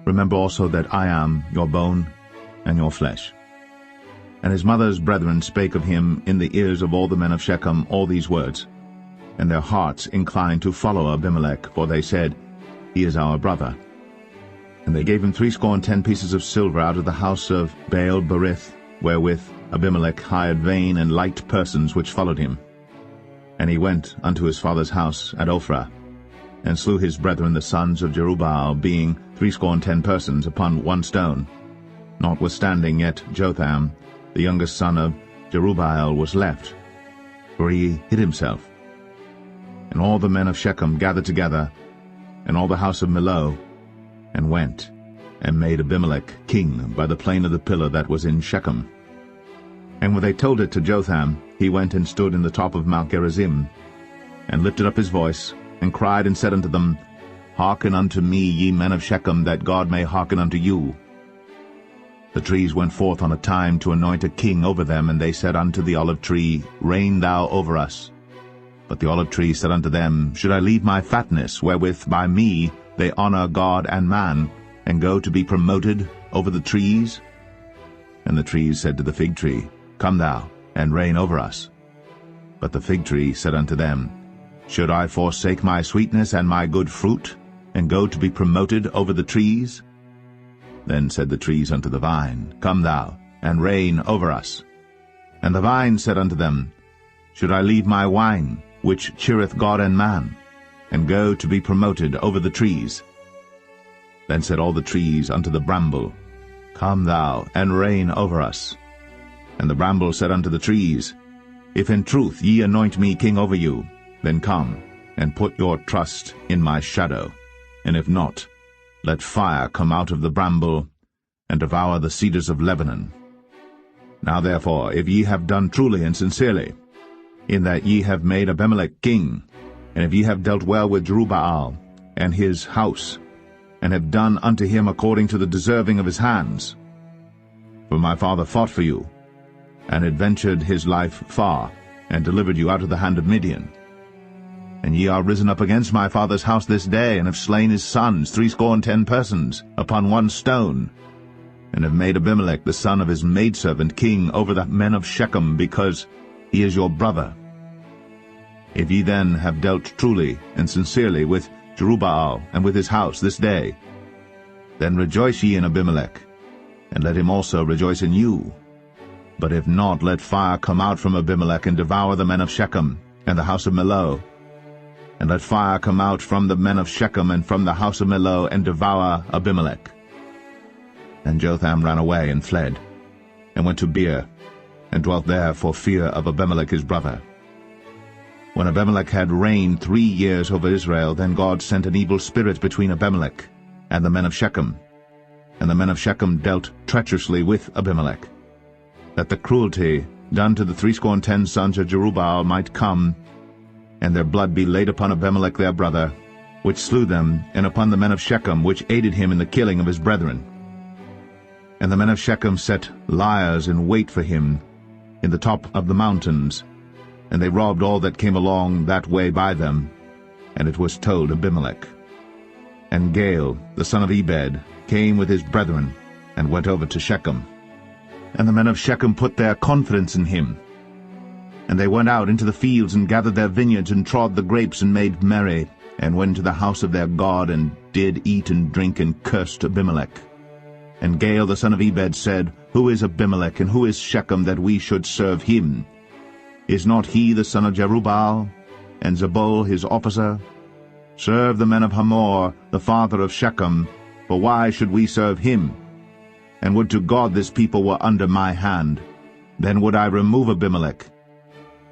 S1: Remember also that I am your bone and your flesh. And his mother's brethren spake of him in the ears of all the men of Shechem all these words. And their hearts inclined to follow Abimelech, for they said, He is our brother. And they gave him 70 pieces of silver out of the house of Baal-berith, wherewith Abimelech hired vain and light persons which followed him. And he went unto his father's house at Ophrah, and slew his brethren the sons of Jerubbaal, being 70 persons, upon one stone. Notwithstanding yet Jotham, the youngest son of Jerubbaal, was left. for he hid himself. And all the men of Shechem gathered together, and all the house of Millo, and went, and made Abimelech king by the plain of the pillar that was in Shechem. And when they told it to Jotham, he went and stood in the top of Mount Gerizim, and lifted up his voice, and cried and said unto them, Hearken unto me, ye men of Shechem, that God may hearken unto you. The trees went forth on a time to anoint a king over them, and they said unto the olive tree, Reign thou over us. But the olive tree said unto them, Should I leave my fatness, wherewith by me they honor God and man, and go to be promoted over the trees? And the trees said to the fig tree, Come thou, and reign over us. But the fig tree said unto them, Should I forsake my sweetness and my good fruit, and go to be promoted over the trees? Then said the trees unto the vine, Come thou, and reign over us. And the vine said unto them, Should I leave my wine, which cheereth God and man, and go to be promoted over the trees? Then said all the trees unto the bramble, Come thou, and reign over us. And the bramble said unto the trees, If in truth ye anoint me king over you, then come, and put your trust in my shadow. And if not, let fire come out of the bramble, and devour the cedars of Lebanon. Now therefore, if ye have done truly and sincerely, in that ye have made Abimelech king, and if ye have dealt well with Jerubbaal and his house, and have done unto him according to the deserving of his hands, for my father fought for you, and adventured his life far, and delivered you out of the hand of Midian. And ye are risen up against my father's house this day, and have slain his sons 70 persons, upon one stone, and have made Abimelech the son of his maidservant king over the men of Shechem, because he is your brother. If ye then have dealt truly and sincerely with Jerubbaal and with his house this day, then rejoice ye in Abimelech, and let him also rejoice in you. But if not, let fire come out from Abimelech, and devour the men of Shechem and the house of Millo. And let fire come out from the men of Shechem and from the house of Millo, and devour Abimelech. And Jotham ran away and fled, and went to Beer, and dwelt there for fear of Abimelech his brother. When Abimelech had reigned 3 years over Israel, then God sent an evil spirit between Abimelech and the men of Shechem. And the men of Shechem dealt treacherously with Abimelech, that the cruelty done to the 70 sons of Jerubbaal might come, and their blood be laid upon Abimelech their brother, which slew them, and upon the men of Shechem, which aided him in the killing of his brethren. And the men of Shechem set liers in wait for him in the top of the mountains, and they robbed all that came along that way by them. And it was told Abimelech. And Gaal, the son of Ebed, came with his brethren, and went over to Shechem. And the men of Shechem put their confidence in him. And they went out into the fields, and gathered their vineyards, and trod the grapes, and made merry, and went to the house of their God, and did eat and drink, and cursed Abimelech. And Gaal the son of Ebed said, Who is Abimelech, and who is Shechem, that we should serve him? Is not he the son of Jerubbaal, and Zebul his officer? Serve the men of Hamor, the father of Shechem, for why should we serve him? And would to God this people were under my hand, then would I remove Abimelech.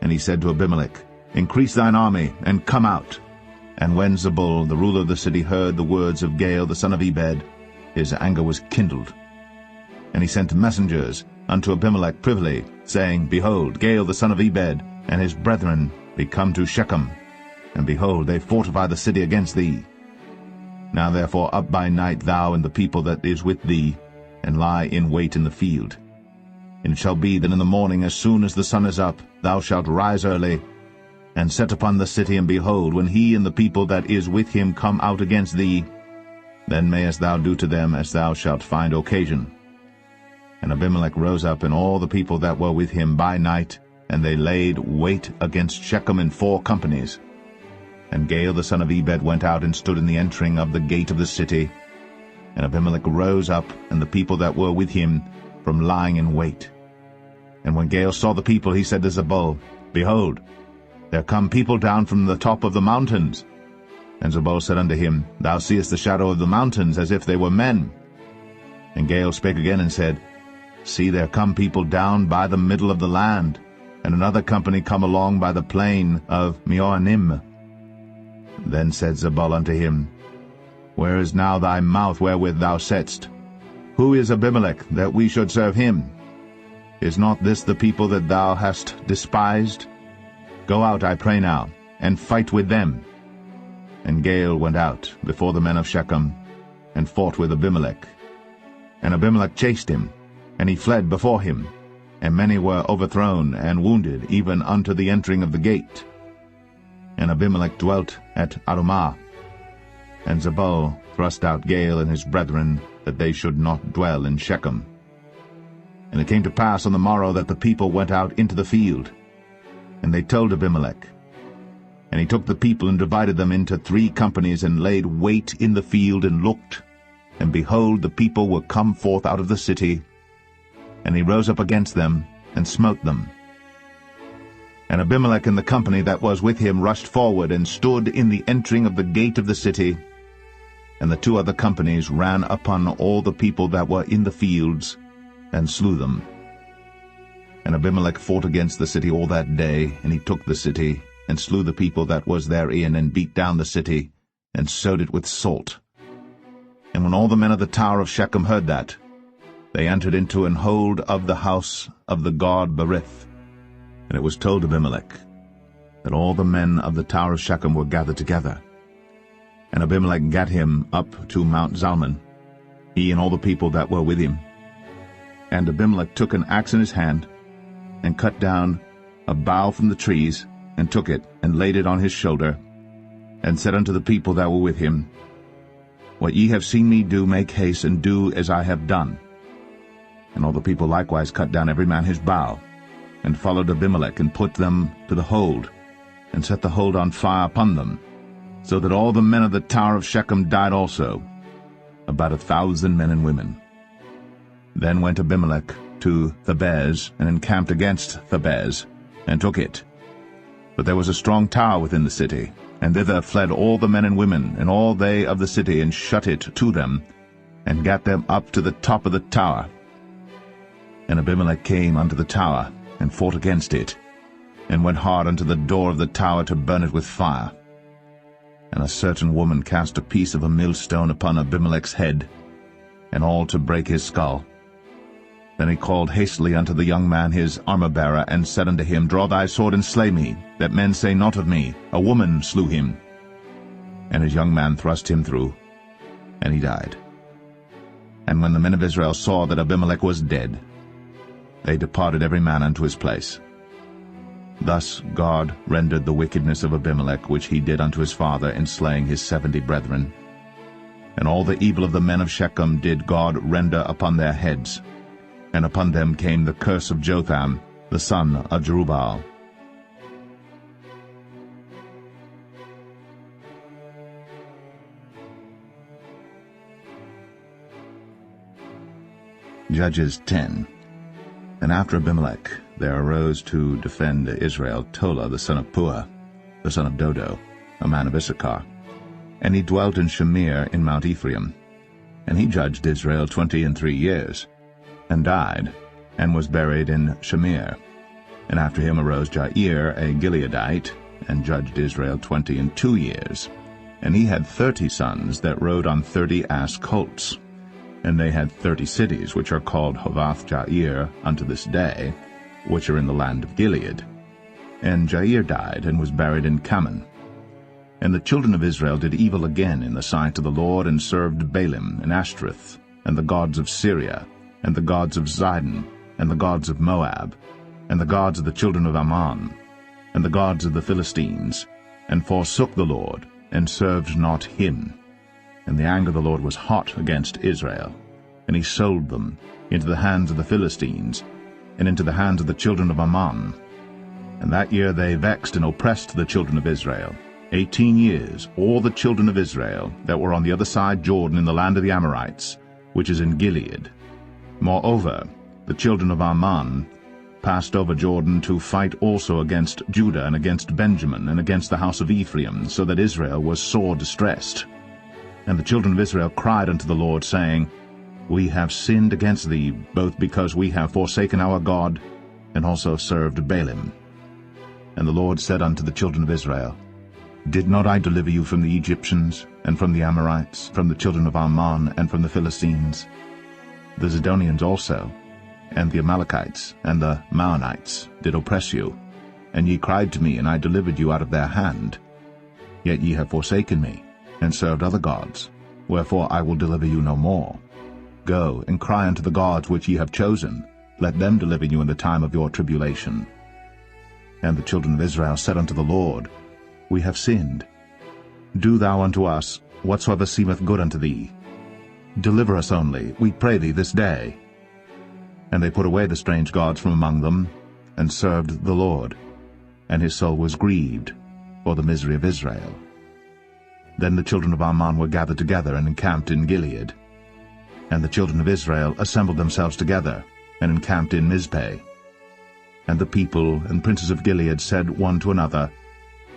S1: And he said to Abimelech, Increase thine army, and come out. And when Zebul, the ruler of the city, heard the words of Gaal the son of Ebed, his anger was kindled. And he sent messengers unto Abimelech privily, saying, Behold, Gaal the son of Ebed and his brethren be come to Shechem, and behold, they fortify the city against thee. Now therefore up by night thou and the people that is with thee, and lie in wait in the field. And it shall be that in the morning, as soon as the sun is up, thou shalt rise early, and set upon the city, and behold, when he and the people that is with him come out against thee, then mayest thou do to them as thou shalt find occasion. And Abimelech rose up, and all the people that were with him by night, and they laid wait against Shechem in 4 companies. And Gaal the son of Ebed went out and stood in the entering of the gate of the city. And Abimelech rose up, and the people that were with him, from lying in wait. And when Gaal saw the people, he said to Zebul, Behold, there come people down from the top of the mountains. And Zebul said unto him, Thou seest the shadow of the mountains, as if they were men. And Gaal spake again and said, See, there come people down by the middle of the land, and another company come along by the plain of Meonim. Then said Zebul unto him, Where is now thy mouth wherewith thou saidst, Who is Abimelech, that we should serve him? Is not this the people that thou hast despised? Go out, I pray now, and fight with them. And Gaal went out before the men of Shechem, and fought with Abimelech. And Abimelech chased him, and he fled before him, and many were overthrown and wounded, even unto the entering of the gate. And Abimelech dwelt at Arumah. And Zebul thrust out Gaal and his brethren, that they should not dwell in Shechem. And it came to pass on the morrow that the people went out into the field. And they told Abimelech. And he took the people and divided them into 3 companies, and laid wait in the field, and looked. And behold, the people were come forth out of the city. And he rose up against them, and smote them. And Abimelech and the company that was with him rushed forward, and stood in the entering of the gate of the city. And the 2 other companies ran upon all the people that were in the fields, and slew them. And Abimelech fought against the city all that day, and he took the city, and slew the people that was therein, and beat down the city, and sowed it with salt. And when all the men of the tower of Shechem heard that, they entered into an hold of the house of the god Berith. And it was told Abimelech that all the men of the tower of Shechem were gathered together. And Abimelech gat him up to Mount Zalmon, he and all the people that were with him. And Abimelech took an axe in his hand, and cut down a bough from the trees, and took it, and laid it on his shoulder, and said unto the people that were with him, What ye have seen me do, make haste, and do as I have done. And all the people likewise cut down every man his bough, and followed Abimelech, and put them to the hold, and set the hold on fire upon them, so that all the men of the tower of Shechem died also, about 1,000 men and women. Then went Abimelech to Thebez, and encamped against Thebez, and took it. But there was a strong tower within the city, and thither fled all the men and women, and all they of the city, and shut it to them, and gat them up to the top of the tower. And Abimelech came unto the tower, and fought against it, and went hard unto the door of the tower to burn it with fire. And a certain woman cast a piece of a millstone upon Abimelech's head, and all to break his skull. Then he called hastily unto the young man his armor-bearer, and said unto him, Draw thy sword, and slay me, that men say not of me, A woman slew him. And his young man thrust him through, and he died. And when the men of Israel saw that Abimelech was dead, they departed every man unto his place. Thus God rendered the wickedness of Abimelech, which he did unto his father, in slaying his 70 brethren. And all the evil of the men of Shechem did God render upon their heads. And upon them came the curse of Jotham, the son of Jerubbaal. Judges 10. And after Abimelech there arose to defend Israel Tola the son of Puah, the son of Dodo, a man of Issachar. And he dwelt in Shamir in Mount Ephraim. And he judged Israel 23 years, and died, and was buried in Shamir. And after him arose Jair, a Gileadite, and judged Israel 22 years. And he had 30 sons that rode on 30 ass colts. And they had 30 cities, which are called Hovath-Jair unto this day, which are in the land of Gilead. And Jair died, and was buried in Kaman. And the children of Israel did evil again in the sight of the Lord, and served Baalim and Ashtoreth, and the gods of Syria, and the gods of Zidon, and the gods of Moab, and the gods of the children of Ammon, and the gods of the Philistines, and forsook the Lord, and served not him. And the anger of the Lord was hot against Israel, and he sold them into the hands of the Philistines, and into the hands of the children of Ammon. And that year they vexed and oppressed the children of Israel 18 years, all the children of Israel that were on the other side Jordan in the land of the Amorites, which is in Gilead. Moreover, the children of Ammon passed over Jordan to fight also against Judah, and against Benjamin, and against the house of Ephraim, so that Israel was sore distressed. And the children of Israel cried unto the Lord, saying, We have sinned against thee, both because we have forsaken our God, and also served Baalim. And the Lord said unto the children of Israel, Did not I deliver you from the Egyptians, and from the Amorites, from the children of Ammon, and from the Philistines? The Zidonians also, and the Amalekites, and the Maonites did oppress you. And ye cried to me, and I delivered you out of their hand. Yet ye have forsaken me, and served other gods. Wherefore I will deliver you no more. Go, and cry unto the gods which ye have chosen. Let them deliver you in the time of your tribulation. And the children of Israel said unto the Lord, We have sinned. Do thou unto us whatsoever seemeth good unto thee. Deliver us only, we pray thee, this day. And they put away the strange gods from among them, and served the Lord. And his soul was grieved for the misery of Israel. Then the children of Ammon were gathered together and encamped in Gilead. And the children of Israel assembled themselves together, and encamped in Mizpeh. And the people and princes of Gilead said one to another,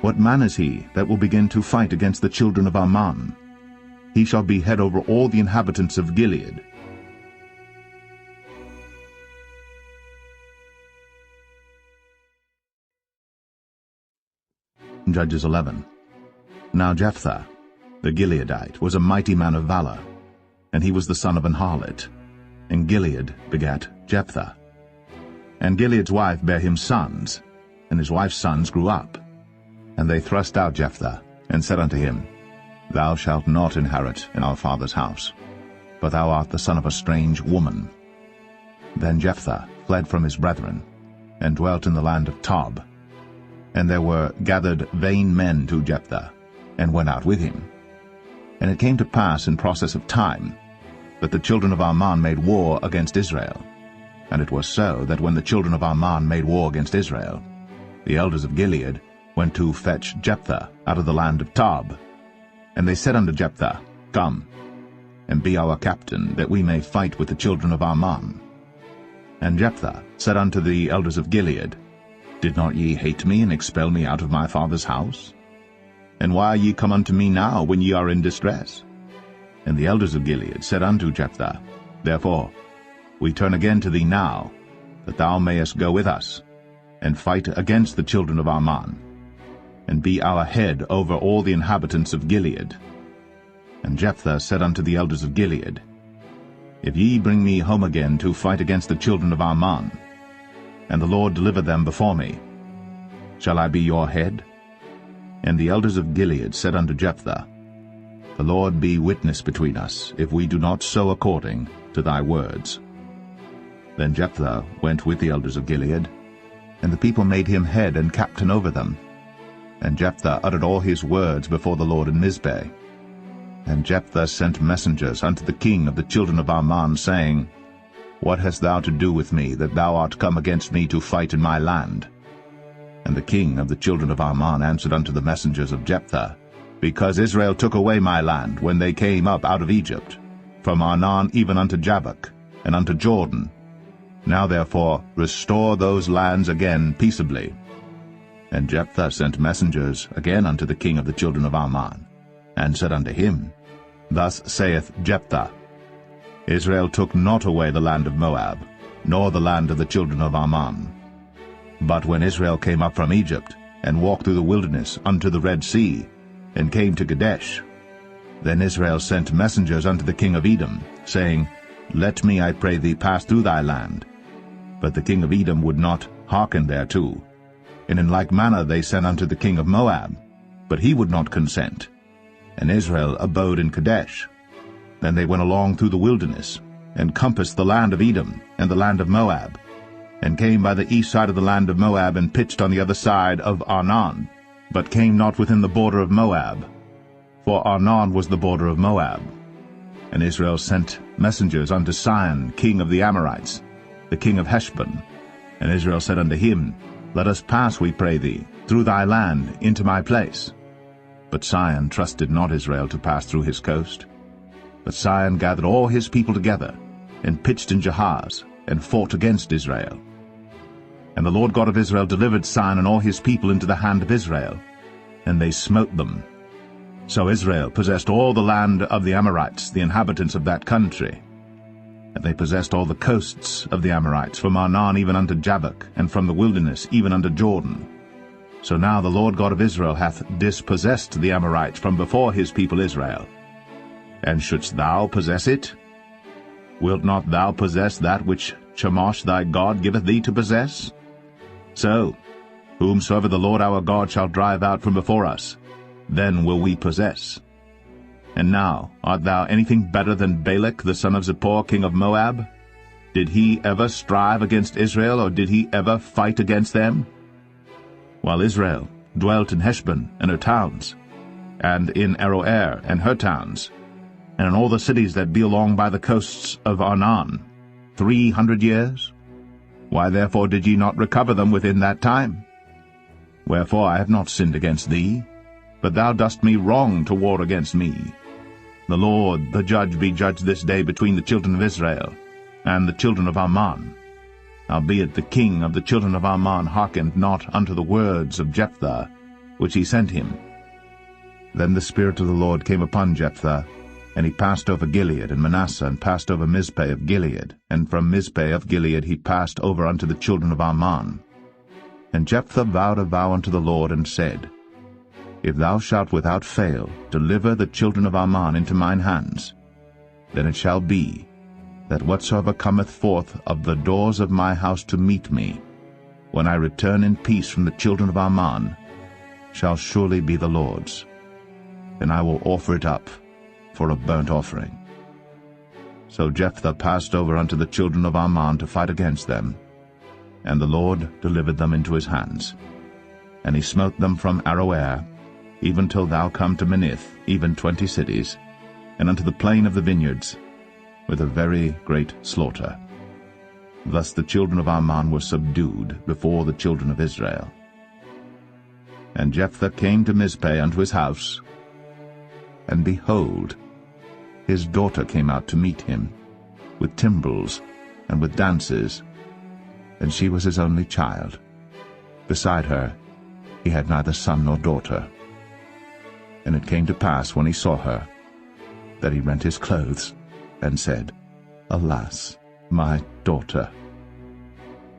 S1: What man is he that will begin to fight against the children of Ammon? He shall be head over all the inhabitants of Gilead. Judges 11. Now Jephthah, the Gileadite, was a mighty man of valor, and he was the son of an harlot. And Gilead begat Jephthah. And Gilead's wife bare him sons, and his wife's sons grew up. And they thrust out Jephthah, and said unto him, Thou shalt not inherit in our father's house, for thou art the son of a strange woman. Then Jephthah fled from his brethren, and dwelt in the land of Tob. And there were gathered vain men to Jephthah, and went out with him. And it came to pass in process of time, that the children of Ammon made war against Israel. And it was so that when the children of Ammon made war against Israel, the elders of Gilead went to fetch Jephthah out of the land of Tob. And they said unto Jephthah, Come, and be our captain, that we may fight with the children of Ammon. And Jephthah said unto the elders of Gilead, Did not ye hate me, and expel me out of my father's house? And why are ye come unto me now, when ye are in distress? And the elders of Gilead said unto Jephthah, Therefore we turn again to thee now, that thou mayest go with us, and fight against the children of Ammon, and be our head over all the inhabitants of Gilead. And Jephthah said unto the elders of Gilead, If ye bring me home again to fight against the children of Ammon, and the Lord deliver them before me, shall I be your head? And the elders of Gilead said unto Jephthah, The Lord be witness between us, if we do not so according to thy words. Then Jephthah went with the elders of Gilead, and the people made him head and captain over them. And Jephthah uttered all his words before the Lord in Mizpeh. And Jephthah sent messengers unto the king of the children of Ammon, saying, What hast thou to do with me, that thou art come against me to fight in my land? And the king of the children of Ammon answered unto the messengers of Jephthah, Because Israel took away my land when they came up out of Egypt, from Arnon even unto Jabbok, and unto Jordan. Now therefore restore those lands again peaceably. And Jephthah sent messengers again unto the king of the children of Ammon, and said unto him, Thus saith Jephthah, Israel took not away the land of Moab, nor the land of the children of Ammon. But when Israel came up from Egypt, and walked through the wilderness unto the Red Sea, and came to Kadesh, then Israel sent messengers unto the king of Edom, saying, Let me, I pray thee, pass through thy land. But the king of Edom would not hearken thereto. And in like manner they sent unto the king of Moab, but he would not consent. And Israel abode in Kadesh. Then they went along through the wilderness, and compassed the land of Edom and the land of Moab, and came by the east side of the land of Moab, and pitched on the other side of Arnon, but came not within the border of Moab, for Arnon was the border of Moab. And Israel sent messengers unto Sihon, king of the Amorites, the king of Heshbon. And Israel said unto him, Let us pass, we pray thee, through thy land into my place. But Sihon trusted not Israel to pass through his coast. But Sihon gathered all his people together, and pitched in Jahaz, and fought against Israel. And the Lord God of Israel delivered Sihon and all his people into the hand of Israel, and they smote them. So Israel possessed all the land of the Amorites, the inhabitants of that country. and they possessed all the coasts of the Amorites, from Arnon even unto Jabbok, and from the wilderness even unto Jordan. So now the Lord God of Israel hath dispossessed the Amorites from before his people Israel. And shouldst thou possess it? Wilt not thou possess that which Chemosh thy God giveth thee to possess? So, whomsoever the Lord our God shall drive out from before us, then will we possess. And now, art thou anything better than Balak the son of Zippor, king of Moab? Did he ever strive against Israel, or did he ever fight against them? While Israel dwelt in Heshbon and her towns, and in Aroer and her towns, and in all the cities that be along by the coasts of Arnon, 300 years? Why therefore did ye not recover them within that time? Wherefore I have not sinned against thee, but thou dost me wrong to war against me. The Lord the judge be judged this day between the children of Israel and the children of Ammon. Howbeit the king of the children of Ammon hearkened not unto the words of Jephthah, which he sent him. Then the Spirit of the Lord came upon Jephthah, and he passed over Gilead and Manasseh, and passed over Mizpeh of Gilead, and from Mizpeh of Gilead he passed over unto the children of Ammon. And Jephthah vowed a vow unto the Lord, and said, If thou shalt without fail deliver the children of Ammon into mine hands, then it shall be, that whatsoever cometh forth of the doors of my house to meet me, when I return in peace from the children of Ammon, shall surely be the Lord's, and I will offer it up for a burnt offering. So Jephthah passed over unto the children of Ammon to fight against them, and the Lord delivered them into his hands. And he smote them from Aroer, even till thou come to Minnith, even 20 cities, and unto the plain of the vineyards, with a very great slaughter. Thus the children of Ammon were subdued before the children of Israel. And Jephthah came to Mizpeh unto his house, and behold, his daughter came out to meet him, with timbrels and with dances, and she was his only child. Beside her he had neither son nor daughter. And it came to pass, when he saw her, that he rent his clothes, and said, Alas, my daughter,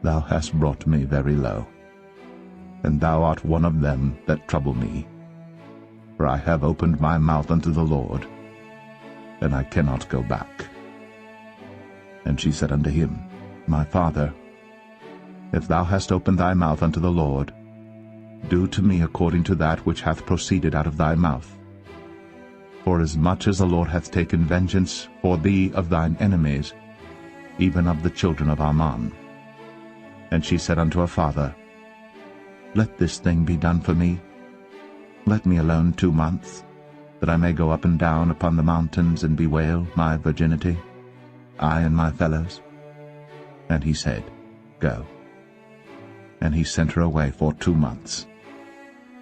S1: thou hast brought me very low, and thou art one of them that trouble me. For I have opened my mouth unto the Lord, and I cannot go back. And she said unto him, My father, if thou hast opened thy mouth unto the Lord, do to me according to that which hath proceeded out of thy mouth. For as much as the Lord hath taken vengeance for thee of thine enemies, even of the children of Ammon. And she said unto her father, Let this thing be done for me. Let me alone 2 months, that I may go up and down upon the mountains and bewail my virginity, I and my fellows. And he said, Go. And he sent her away for 2 months.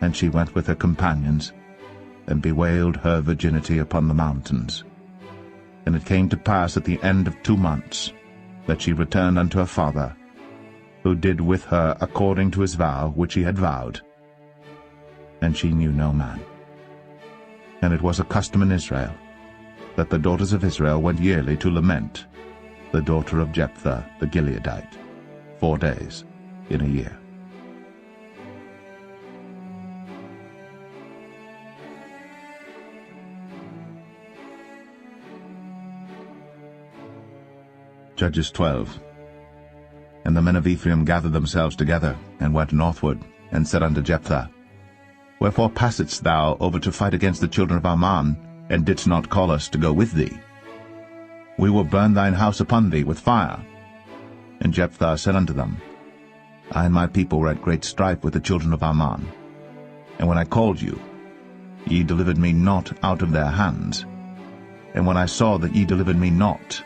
S1: And she went with her companions, and bewailed her virginity upon the mountains. And it came to pass at the end of 2 months, that she returned unto her father, who did with her according to his vow which he had vowed. And she knew no man. And it was a custom in Israel, that the daughters of Israel went yearly to lament the daughter of Jephthah the Gileadite, 4 days in a year. Judges 12. And the men of Ephraim gathered themselves together, and went northward, and said unto Jephthah, Wherefore passedst thou over to fight against the children of Ammon, and didst not call us to go with thee? We will burn thine house upon thee with fire. And Jephthah said unto them, I and my people were at great strife with the children of Ammon. And when I called you, ye delivered me not out of their hands. And when I saw that ye delivered me not,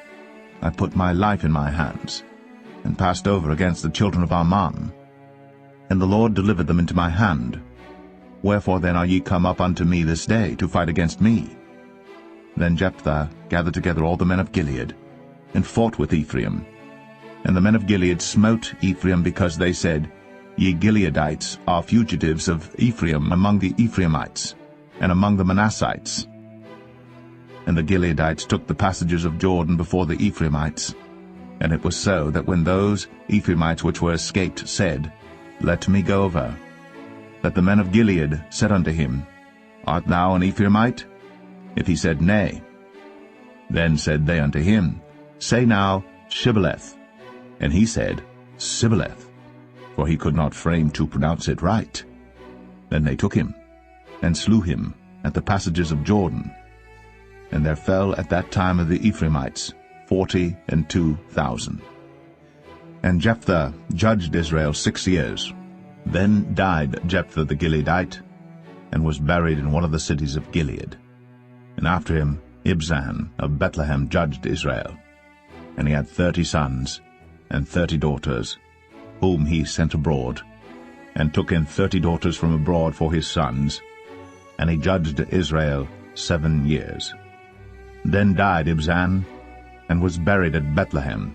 S1: I put my life in my hands, and passed over against the children of Ammon. And the Lord delivered them into my hand. Wherefore then are ye come up unto me this day to fight against me? Then Jephthah gathered together all the men of Gilead, and fought with Ephraim. And the men of Gilead smote Ephraim, because they said, Ye Gileadites are fugitives of Ephraim among the Ephraimites, and among the Manassites. And the Gileadites took the passages of Jordan before the Ephraimites, And it was so that when those Ephraimites which were escaped said, Let me go over, that the men of Gilead said unto him, Art thou an Ephraimite? If he said, Nay. Then said they unto him, Say now, Shibboleth. And he said, Sibboleth, for he could not frame to pronounce it right. Then they took him, and slew him at the passages of Jordan. And there fell at that time of the Ephraimites 42,000. And Jephthah judged Israel 6 years. Then died Jephthah the Gileadite, and was buried in one of the cities of Gilead. And after him Ibzan of Bethlehem judged Israel. And he had 30 sons and 30 daughters, whom he sent abroad, and took in 30 daughters from abroad for his sons. And he judged Israel 7 years. Then died Ibzan, and was buried at Bethlehem.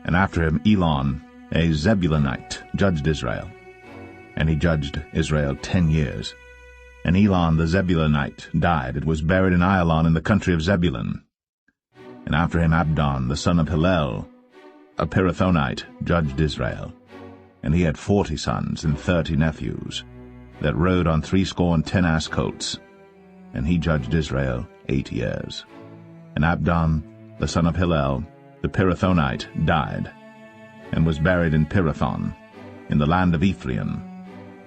S1: And after him Elon, a Zebulunite, judged Israel. And he judged Israel 10 years. And Elon the Zebulunite died, and was buried in Ailon in the country of Zebulun. And after him Abdon the son of Hillel, a Pirathonite, judged Israel. And he had 40 sons and 30 nephews, that rode on 70 ass colts. And he judged Israel 8 years. And Abdon the son of Hillel, the Pirathonite, died, and was buried in Pirathon, in the land of Ephraim,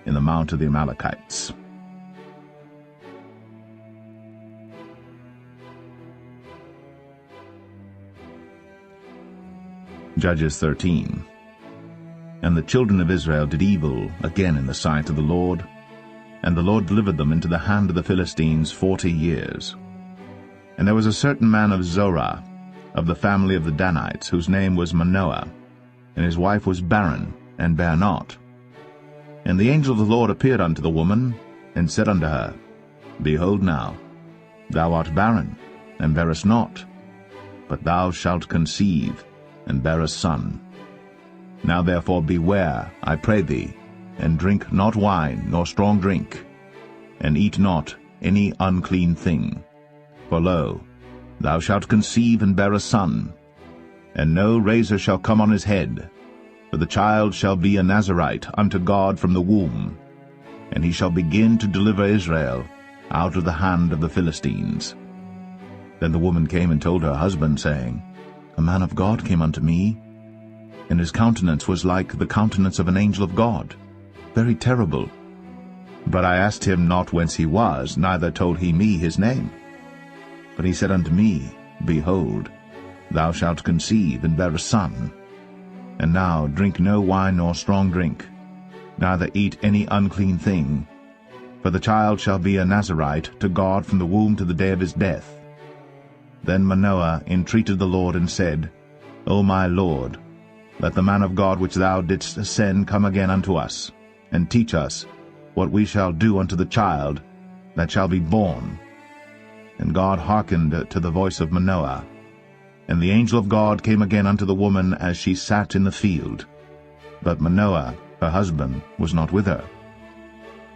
S1: in the mount of the Amalekites. Judges 13. And the children of Israel did evil again in the sight of the Lord, and the Lord delivered them into the hand of the Philistines 40 years. And there was a certain man of Zorah, of the family of the Danites, whose name was Manoah, and his wife was barren, and bare not. And the angel of the Lord appeared unto the woman, and said unto her, Behold now, thou art barren, and bearest not, but thou shalt conceive, and bear a son. Now therefore beware, I pray thee, and drink not wine nor strong drink, and eat not any unclean thing. For lo, thou shalt conceive and bear a son, and no razor shall come on his head, for the child shall be a Nazarite unto God from the womb, and he shall begin to deliver Israel out of the hand of the Philistines. Then the woman came and told her husband, saying, A man of God came unto me, and his countenance was like the countenance of an angel of God, very terrible. But I asked him not whence he was, neither told he me his name. But he said unto me, Behold, thou shalt conceive and bear a son. And now drink no wine nor strong drink, neither eat any unclean thing, for the child shall be a Nazarite to God from the womb to the day of his death. Then Manoah entreated the Lord, and said, O my Lord, let the man of God which thou didst send come again unto us, and teach us what we shall do unto the child that shall be born. And God hearkened to the voice of Manoah. And the angel of God came again unto the woman as she sat in the field. But Manoah, her husband, was not with her.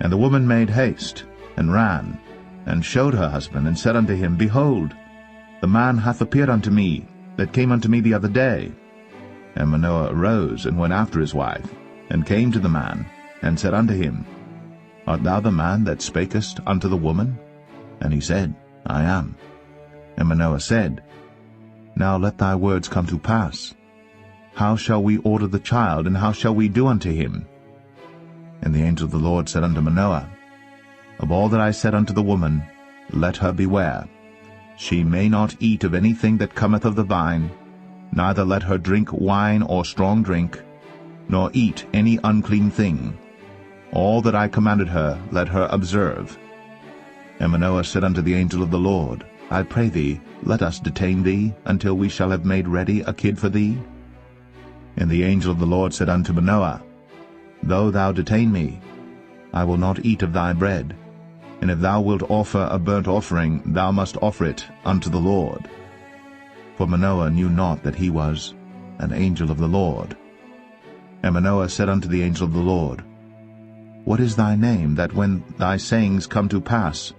S1: And the woman made haste, and ran, and showed her husband, and said unto him, Behold, the man hath appeared unto me, that came unto me the other day. And Manoah arose, and went after his wife, and came to the man, and said unto him, Art thou the man that spakest unto the woman? And he said, I am. And Manoah said, Now let thy words come to pass. How shall we order the child, and how shall we do unto him? And the angel of the Lord said unto Manoah, Of all that I said unto the woman, let her beware. She may not eat of anything that cometh of the vine, neither let her drink wine or strong drink, nor eat any unclean thing. All that I commanded her let her observe. And Manoah said unto the angel of the Lord, I pray thee, let us detain thee, until we shall have made ready a kid for thee. And the angel of the Lord said unto Manoah, Though thou detain me, I will not eat of thy bread. And if thou wilt offer a burnt offering, thou must offer it unto the Lord. For Manoah knew not that he was an angel of the Lord. And Manoah said unto the angel of the Lord, What is thy name, that when thy sayings come to pass,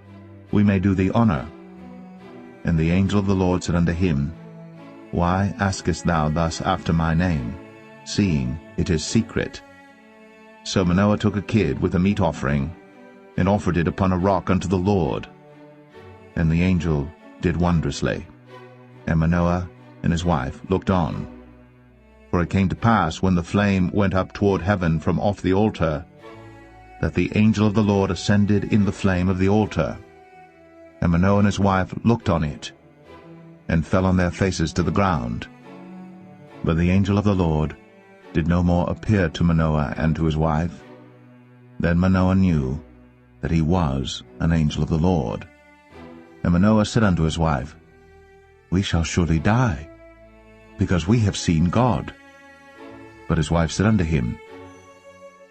S1: we may do thee honor? And the angel of the Lord said unto him, Why askest thou thus after my name, seeing it is secret? So Manoah took a kid with a meat offering, and offered it upon a rock unto the Lord. And the angel did wondrously. And Manoah and his wife looked on. For it came to pass, when the flame went up toward heaven from off the altar, that the angel of the Lord ascended in the flame of the altar. And Manoah and his wife looked on it, and fell on their faces to the ground. But the angel of the Lord did no more appear to Manoah and to his wife. Then Manoah knew that he was an angel of the Lord. And Manoah said unto his wife, We shall surely die, because we have seen God. But his wife said unto him,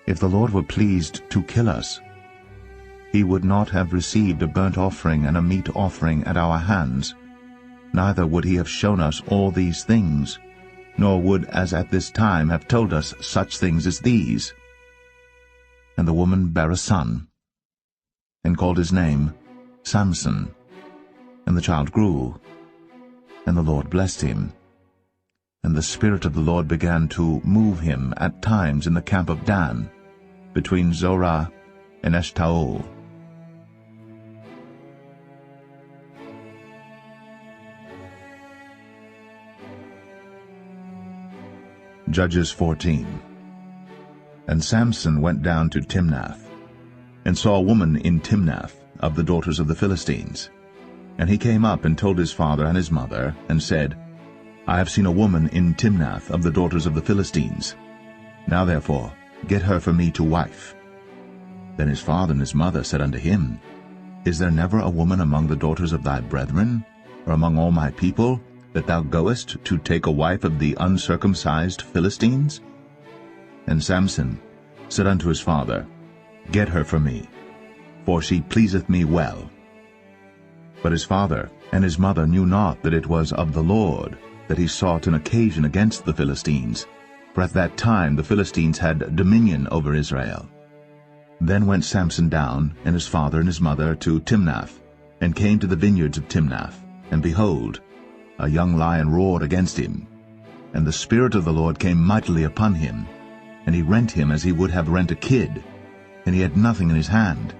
S1: If the Lord were pleased to kill us, he would not have received a burnt offering and a meat offering at our hands, neither would he have shown us all these things, nor would as at this time have told us such things as these. And the woman bare a son, and called his name Samson. And the child grew, and the Lord blessed him. And the Spirit of the Lord began to move him at times in the camp of Dan, between Zorah and Eshtaol. Judges 14. And Samson went down to Timnath, and saw a woman in Timnath of the daughters of the Philistines. And he came up and told his father and his mother, and said, I have seen a woman in Timnath of the daughters of the Philistines. Now therefore get her for me to wife. Then his father and his mother said unto him, Is there never a woman among the daughters of thy brethren, or among all my people, that thou goest to take a wife of the uncircumcised Philistines? And Samson said unto his father, Get her for me, for she pleaseth me well. But his father and his mother knew not that it was of the Lord that he sought an occasion against the Philistines, for at that time the Philistines had dominion over Israel. Then went Samson down, and his father and his mother, to Timnath, and came to the vineyards of Timnath. And behold, a young lion roared against him. And the Spirit of the Lord came mightily upon him, and he rent him as he would have rent a kid, and he had nothing in his hand.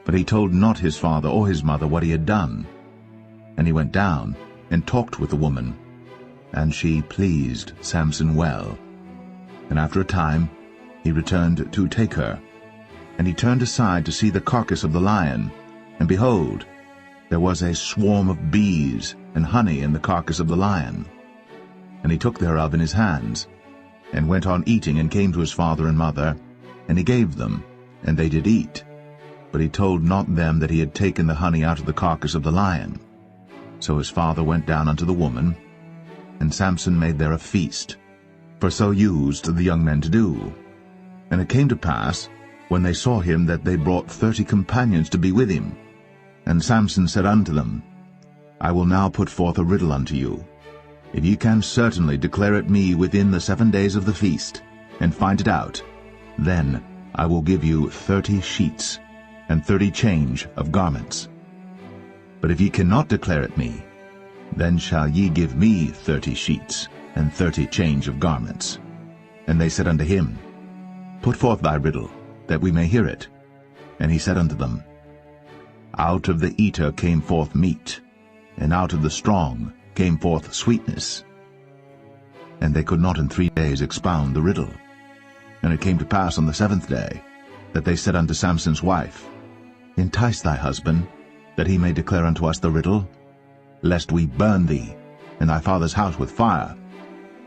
S1: But he told not his father or his mother what he had done. And he went down and talked with the woman, and she pleased Samson well. And after a time he returned to take her. And he turned aside to see the carcass of the lion, and behold, there was a swarm of bees and honey in the carcass of the lion. And he took thereof in his hands, and went on eating, and came to his father and mother, and he gave them, and they did eat. But he told not them that he had taken the honey out of the carcass of the lion. So his father went down unto the woman, and Samson made there a feast, for so used the young men to do. And it came to pass, when they saw him, that they brought 30 companions to be with him. And Samson said unto them, I will now put forth a riddle unto you. If ye can certainly declare it me within the 7 days of the feast, and find it out, then I will give you 30 sheets, and 30 change of garments. But if ye cannot declare it me, then shall ye give me 30 sheets, and 30 change of garments. And they said unto him, Put forth thy riddle, that we may hear it. And he said unto them, Out of the eater came forth meat, and out of the strong came forth sweetness. And they could not in 3 days expound the riddle. And it came to pass on the 7th day, that they said unto Samson's wife, Entice thy husband, that he may declare unto us the riddle, lest we burn thee, and thy father's house with fire.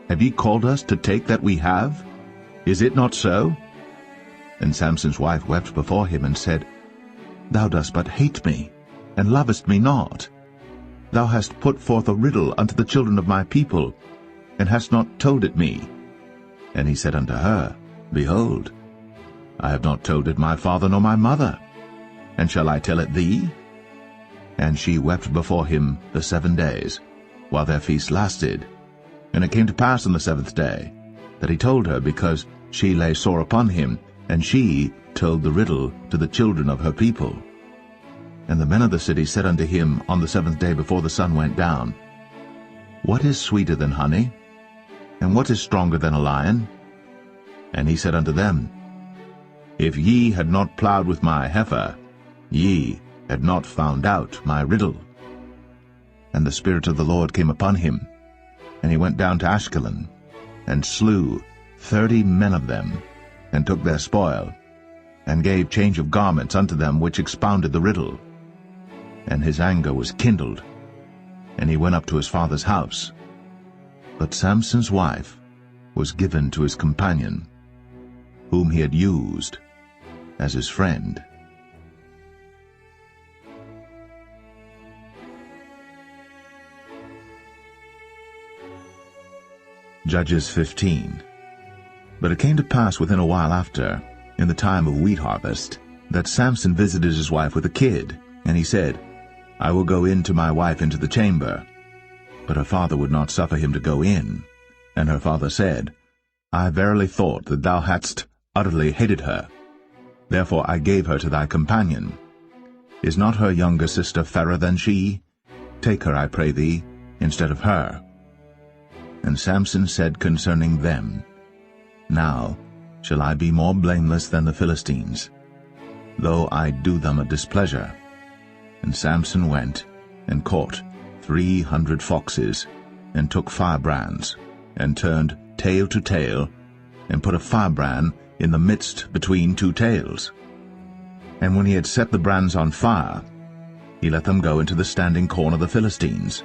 S1: Have ye called us to take that we have? Is it not so? And Samson's wife wept before him, and said, Thou dost but hate me, and lovest me not. Thou hast put forth a riddle unto the children of my people, and hast not told it me. And he said unto her, Behold, I have not told it my father nor my mother, and shall I tell it thee? And she wept before him the 7 days, while their feast lasted. And it came to pass on the 7th day, that he told her, because she lay sore upon him, and she told the riddle to the children of her people. And the men of the city said unto him on the 7th day before the sun went down, What is sweeter than honey? And what is stronger than a lion? And he said unto them, If ye had not plowed with my heifer, ye had not found out my riddle. And the Spirit of the Lord came upon him, and he went down to Ashkelon, and slew 30 men of them, and took their spoil, and gave change of garments unto them which expounded the riddle. And his anger was kindled, and he went up to his father's house. But Samson's wife was given to his companion, whom he had used as his friend. Judges 15. But it came to pass within a while after, in the time of wheat harvest, that Samson visited his wife with a kid, and he said, I will go in to my wife into the chamber. But her father would not suffer him to go in. And her father said, I verily thought that thou hadst utterly hated her. Therefore I gave her to thy companion. Is not her younger sister fairer than she? Take her, I pray thee, instead of her. And Samson said concerning them, Now shall I be more blameless than the Philistines, though I do them a displeasure. And Samson went and caught 300 foxes, and took firebrands, and turned tail to tail, and put a firebrand in the midst between two tails. And when he had set the brands on fire, he let them go into the standing corn of the Philistines,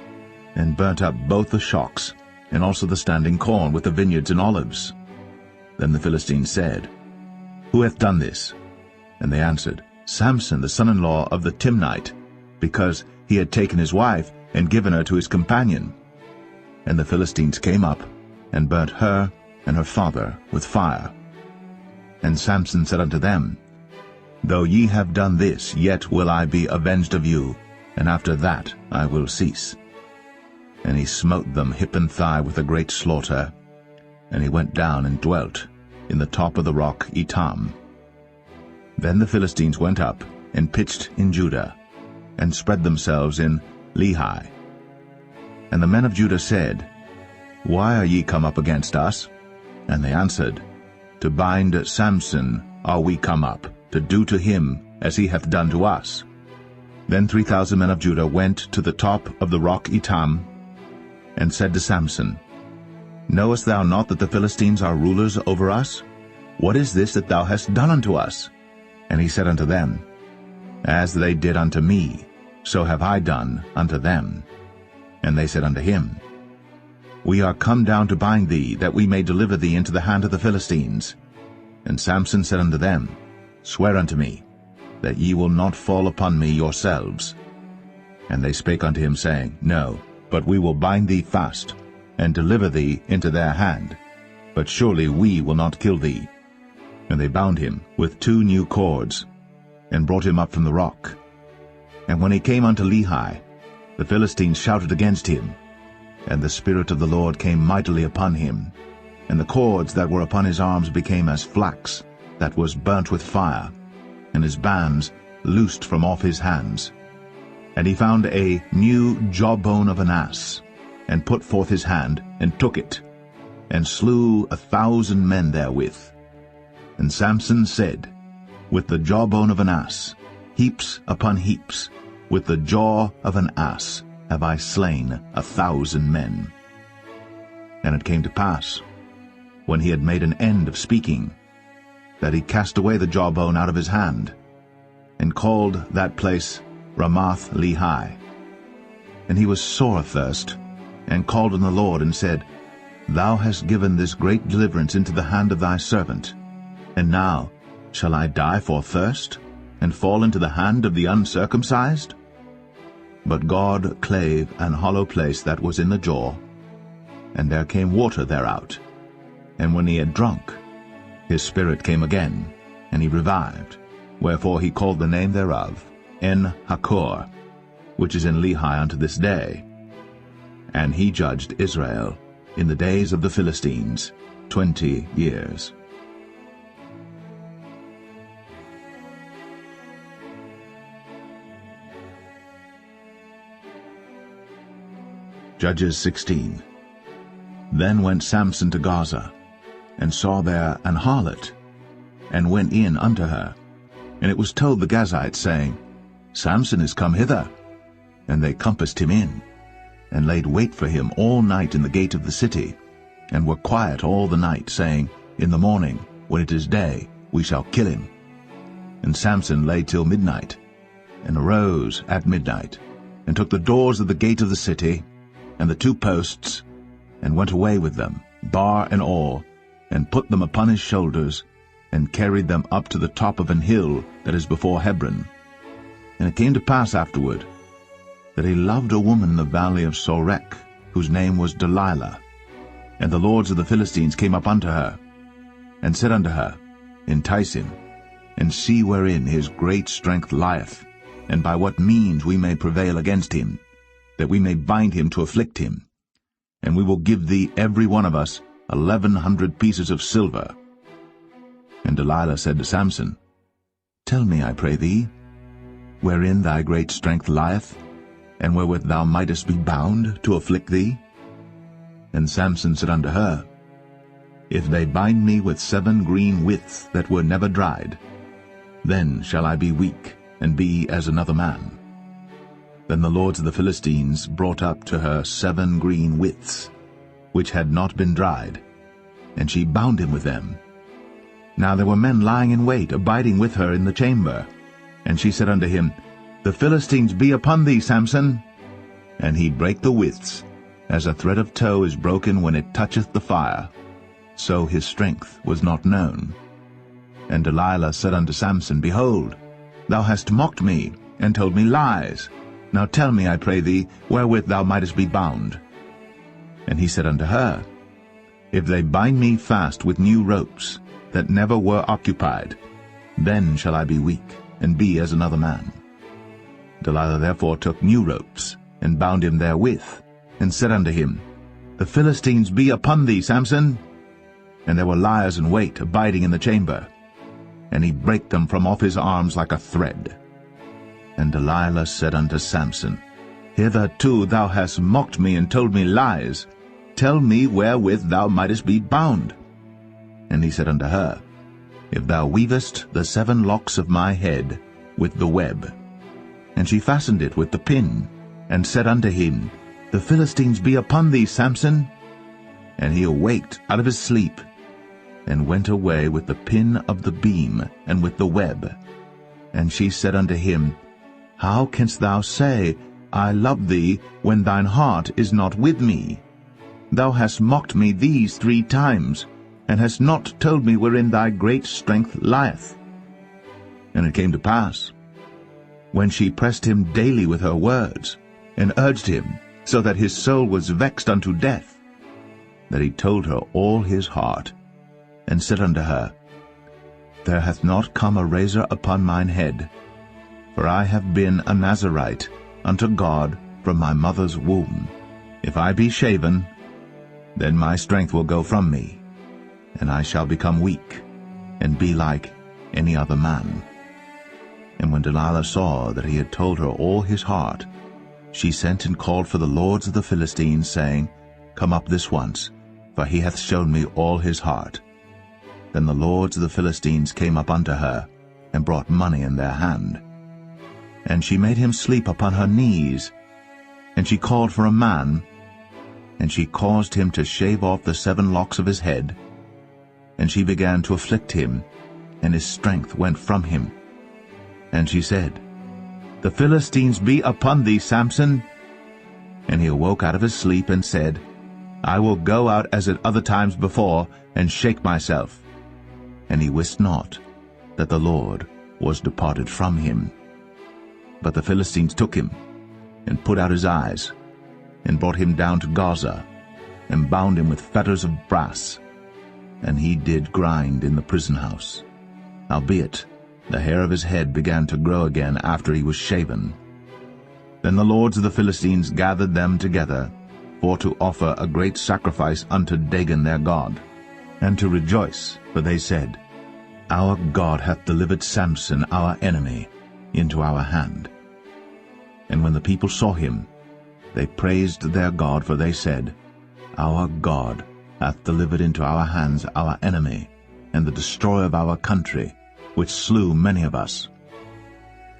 S1: and burnt up both the shocks, and also the standing corn with the vineyards and olives. Then the Philistines said, Who hath done this? And they answered, Samson the son-in-law of the Timnite, because he had taken his wife and given her to his companion. And the Philistines came up, and burnt her and her father with fire. And Samson said unto them, Though ye have done this, yet will I be avenged of you, and after that I will cease. And he smote them hip and thigh with a great slaughter, and he went down and dwelt in the top of the rock Etam. Then the Philistines went up and pitched in Judah, and spread themselves in Lehi. And the men of Judah said, Why are ye come up against us? And they answered, To bind Samson are we come up, to do to him as he hath done to us. Then 3,000 men of Judah went to the top of the rock Etam, and said to Samson, Knowest thou not that the Philistines are rulers over us? What is this that thou hast done unto us? And he said unto them, As they did unto me, so have I done unto them. And they said unto him, We are come down to bind thee, that we may deliver thee into the hand of the Philistines. And Samson said unto them, Swear unto me, that ye will not fall upon me yourselves. And they spake unto him, saying, No, but we will bind thee fast, and deliver thee into their hand. But surely we will not kill thee. And they bound him with 2 new cords, and brought him up from the rock. And when he came unto Lehi, the Philistines shouted against him, and the Spirit of the Lord came mightily upon him, and the cords that were upon his arms became as flax that was burnt with fire, and his bands loosed from off his hands. And he found a new jawbone of an ass, and put forth his hand, and took it, and slew 1,000 men therewith. And Samson said, With the jawbone of an ass, heaps upon heaps, with the jaw of an ass have I slain 1,000 men. And it came to pass, when he had made an end of speaking, that he cast away the jawbone out of his hand, and called that place Ramath Lehi. And he was sore athirst, and called on the Lord, and said, Thou hast given this great deliverance into the hand of thy servant, and now shall I die for thirst, and fall into the hand of the uncircumcised? But God clave an hollow place that was in the jaw, and there came water thereout. And when he had drunk, his spirit came again, and he revived. Wherefore he called the name thereof En-Hakkore, which is in Lehi unto this day. And he judged Israel in the days of the Philistines 20 years. Judges 16. Then went Samson to Gaza, and saw there an harlot, and went in unto her. And it was told the Gazites, saying, Samson is come hither. And they compassed him in, and laid wait for him all night in the gate of the city, and were quiet all the night, saying, In the morning, when it is day, we shall kill him. And Samson lay till midnight, and arose at midnight, and took the doors of the gate of the city, and the 2 posts, and went away with them, bar and all, and put them upon his shoulders, and carried them up to the top of an hill that is before Hebron. And it came to pass afterward, that he loved a woman in the valley of Sorek, whose name was Delilah. And the lords of the Philistines came up unto her, and said unto her, Entice him, and see wherein his great strength lieth, and by what means we may prevail against him, that we may bind him to afflict him. And we will give thee every one of us 1,100 pieces of silver. And Delilah said to Samson, Tell me, I pray thee, wherein thy great strength lieth, and wherewith thou mightest be bound to afflict thee? And Samson said unto her, If they bind me with 7 green withs that were never dried, then shall I be weak, and be as another man. Then the lords of the Philistines brought up to her 7 green withs, which had not been dried, and she bound him with them. Now there were men lying in wait, abiding with her in the chamber. And she said unto him, The Philistines be upon thee, Samson. And he brake the withs, as a thread of tow is broken when it toucheth the fire. So his strength was not known. And Delilah said unto Samson, Behold, thou hast mocked me, and told me lies. Now tell me, I pray thee, wherewith thou mightest be bound. And he said unto her, If they bind me fast with new ropes, that never were occupied, then shall I be weak, and be as another man. Delilah therefore took new ropes, and bound him therewith, and said unto him, The Philistines be upon thee, Samson. And there were liers in wait, abiding in the chamber. And he brake them from off his arms like a thread. And Delilah said unto Samson, Hitherto thou hast mocked me and told me lies. Tell me wherewith thou mightest be bound. And he said unto her, If thou weavest the 7 locks of my head with the web. And she fastened it with the pin, and said unto him, The Philistines be upon thee, Samson. And he awaked out of his sleep, and went away with the pin of the beam, and with the web. And she said unto him, How canst thou say, I love thee, when thine heart is not with me? Thou hast mocked me these 3 times, and hast not told me wherein thy great strength lieth. And it came to pass, when she pressed him daily with her words, and urged him, so that his soul was vexed unto death, that he told her all his heart, and said unto her, There hath not come a razor upon mine head, for I have been a Nazarite unto God from my mother's womb. If I be shaven, then my strength will go from me, and I shall become weak, and be like any other man. And when Delilah saw that he had told her all his heart, she sent and called for the lords of the Philistines, saying, Come up this once, for he hath shown me all his heart. Then the lords of the Philistines came up unto her, and brought money in their hand. And she made him sleep upon her knees, and she called for a man, and she caused him to shave off the 7 locks of his head. And she began to afflict him, and his strength went from him. And she said, The Philistines be upon thee, Samson. And he awoke out of his sleep, and said, I will go out as at other times before, and shake myself. And he wist not that the Lord was departed from him. But the Philistines took him, and put out his eyes, and brought him down to Gaza, and bound him with fetters of brass. And he did grind in the prison house. Howbeit, the hair of his head began to grow again after he was shaven. Then the lords of the Philistines gathered them together, for to offer a great sacrifice unto Dagon their god, and to rejoice, for they said, Our God hath delivered Samson our enemy into our hand. And when the people saw him, They praised their God, for they said, Our God hath delivered into our hands our enemy, and the destroyer of our country, which slew many of us.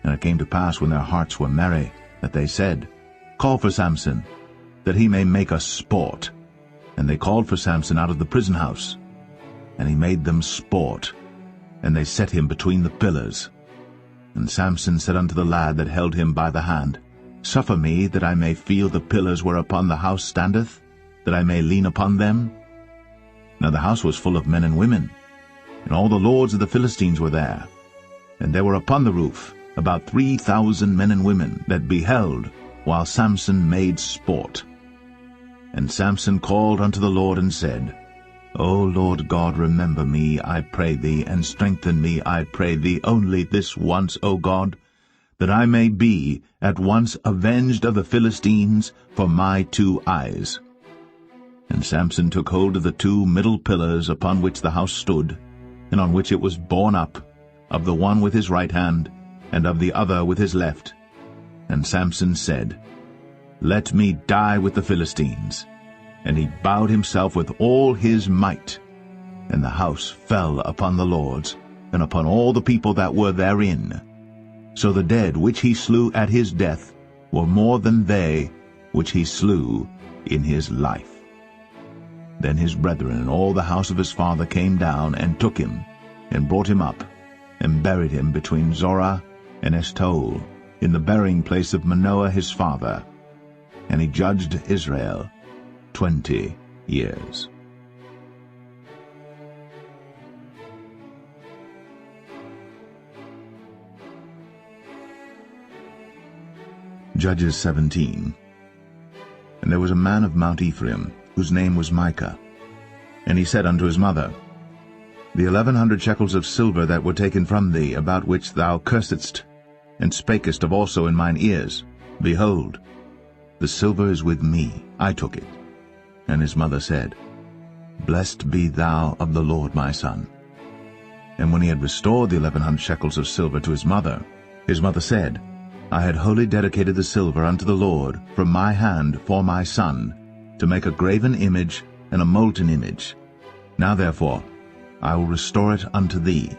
S1: And it came to pass, when their hearts were merry, that they said, Call for Samson, that he may make us sport. And they called for Samson out of the prison house. And he made them sport, and they set him between the pillars. And Samson said unto the lad that held him by the hand, Suffer me, that I may feel the pillars whereupon the house standeth, that I may lean upon them. Now the house was full of men and women, and all the lords of the Philistines were there. And there were upon the roof about 3,000 men and women that beheld while Samson made sport. And Samson called unto the Lord and said, O Lord God, remember me, I pray thee, and strengthen me, I pray thee, only this once, O God, that I may be at once avenged of the Philistines for my 2 eyes. And Samson took hold of the 2 middle pillars upon which the house stood, and on which it was borne up, of the one with his right hand, and of the other with his left. And Samson said, Let me die with the Philistines. And he bowed himself with all his might. And the house fell upon the lords, and upon all the people that were therein. So the dead which he slew at his death were more than they which he slew in his life. Then his brethren and all the house of his father came down, and took him, and brought him up, and buried him between Zorah and Eshtaol, in the burying place of Manoah his father. And he judged Israel 20 years. Judges 17. And there was a man of Mount Ephraim, whose name was Micah. And he said unto his mother, The 1,100 shekels of silver that were taken from thee, about which thou cursedst, and spakest of also in mine ears, behold, the silver is with me, I took it. And his mother said, Blessed be thou of the Lord, my son. And when he had restored the 1,100 shekels of silver to his mother said, I had wholly dedicated the silver unto the Lord from my hand for my son, to make a graven image and a molten image. Now therefore I will restore it unto thee.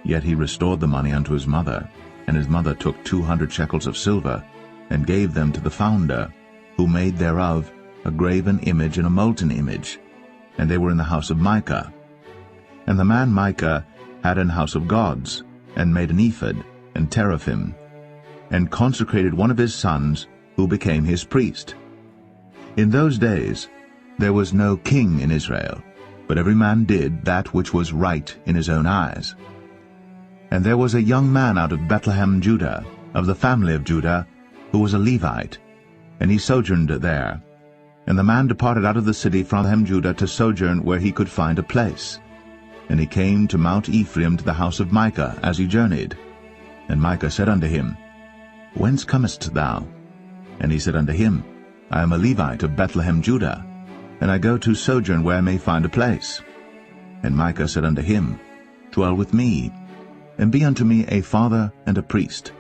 S1: Yet he restored the money unto his mother, and his mother took 200 shekels of silver, and gave them to the founder, who made thereof a graven image and a molten image, and they were in the house of Micah. And the man Micah had an house of gods, and made an ephod and teraphim, and consecrated one of his sons, who became his priest. In those days there was no king in Israel, but every man did that which was right in his own eyes. And there was a young man out of Bethlehem, Judah, of the family of Judah, who was a Levite, and he sojourned there. And the man departed out of the city from Bethlehem, Judah, to sojourn where he could find a place. And he came to Mount Ephraim, to the house of Micah, as he journeyed. And Micah said unto him, Whence comest thou? And he said unto him, I am a Levite of Bethlehem, Judah, and I go to sojourn where I may find a place. And Micah said unto him, Dwell with me, and be unto me a father and a priest,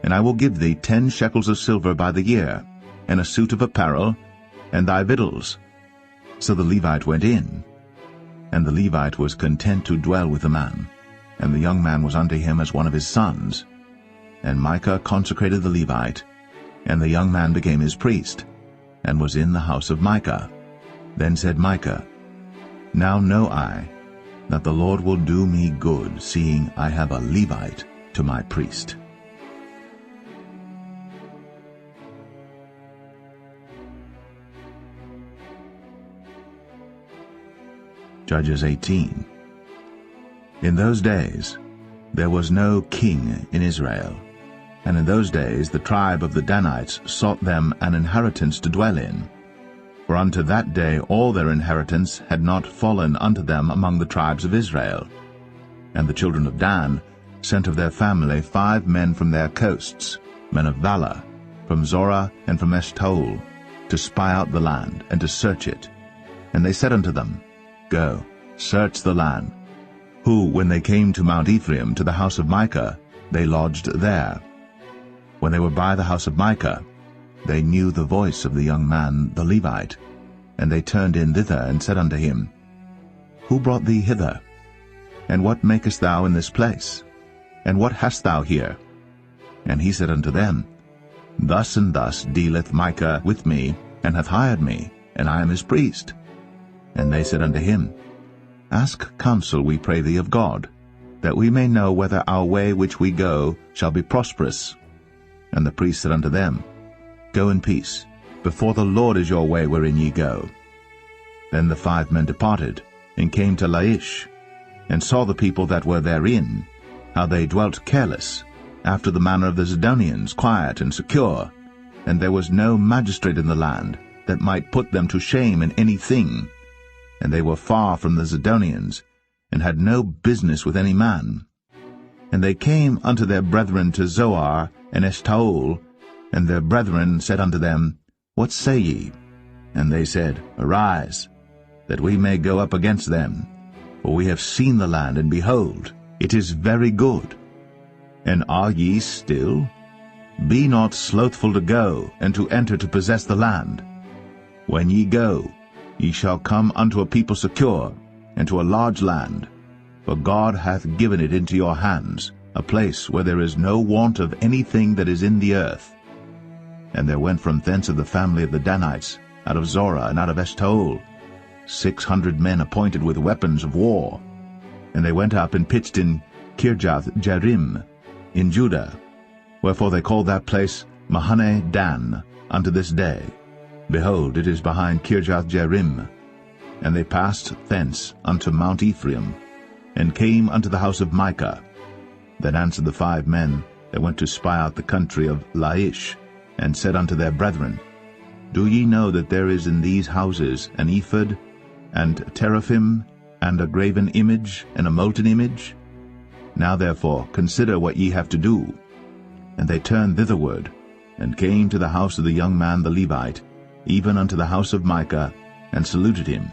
S1: and I will give thee 10 shekels of silver by the year, and a suit of apparel, and thy victuals. So the Levite went in. And the Levite was content to dwell with the man, and the young man was unto him as one of his sons. And Micah consecrated the Levite, and the young man became his priest, and was in the house of Micah. Then said Micah, Now know I that the Lord will do me good, seeing I have a Levite to my priest. Judges 18. In those days there was no king in Israel, and in those days the tribe of the Danites sought them an inheritance to dwell in. For unto that day all their inheritance had not fallen unto them among the tribes of Israel. And the children of Dan sent of their family 5 men from their coasts, men of valor, from Zorah and from Eshtaol, to spy out the land, and to search it. And they said unto them, Go, search the land. Who, when they came to Mount Ephraim, to the house of Micah, they lodged there. When they were by the house of Micah, they knew the voice of the young man the Levite, and they turned in thither, and said unto him, Who brought thee hither? And what makest thou in this place? And what hast thou here? And he said unto them, Thus and thus dealeth Micah with me, and hath hired me, and I am his priest. And they said unto him, Ask counsel, we pray thee, of God, that we may know whether our way which we go shall be prosperous. And the priest said unto them, Go in peace. Before the Lord is your way wherein ye go. Then the 5 men departed, and came to Laish, and saw the people that were therein, how they dwelt careless, after the manner of the Zidonians, quiet and secure, and there was no magistrate in the land that might put them to shame in any thing. And they were far from the Zidonians, and had no business with any man. And they came unto their brethren to Zoar and Eshtaol, and their brethren said unto them, What say ye? And they said, Arise, that we may go up against them. For we have seen the land, and behold, it is very good. And are ye still? Be not slothful to go, and to enter to possess the land. When ye go, ye shall come unto a people secure, and to a large land. For God hath given it into your hands, a place where there is no want of anything that is in the earth. And there went from thence of the family of the Danites, out of Zorah and out of Eshtaol, 600 men appointed with weapons of war. And they went up and pitched in Kirjath-jearim, in Judah. Wherefore they called that place Mahane Dan unto this day. Behold, it is behind Kirjath-jearim. And they passed thence unto Mount Ephraim, and came unto the house of Micah. Then answered the 5 men that went to spy out the country of Laish, and said unto their brethren, Do ye know that there is in these houses an ephod, and teraphim, and a graven image, and a molten image? Now therefore consider what ye have to do. And they turned thitherward, and came to the house of the young man the Levite, even unto the house of Micah, and saluted him.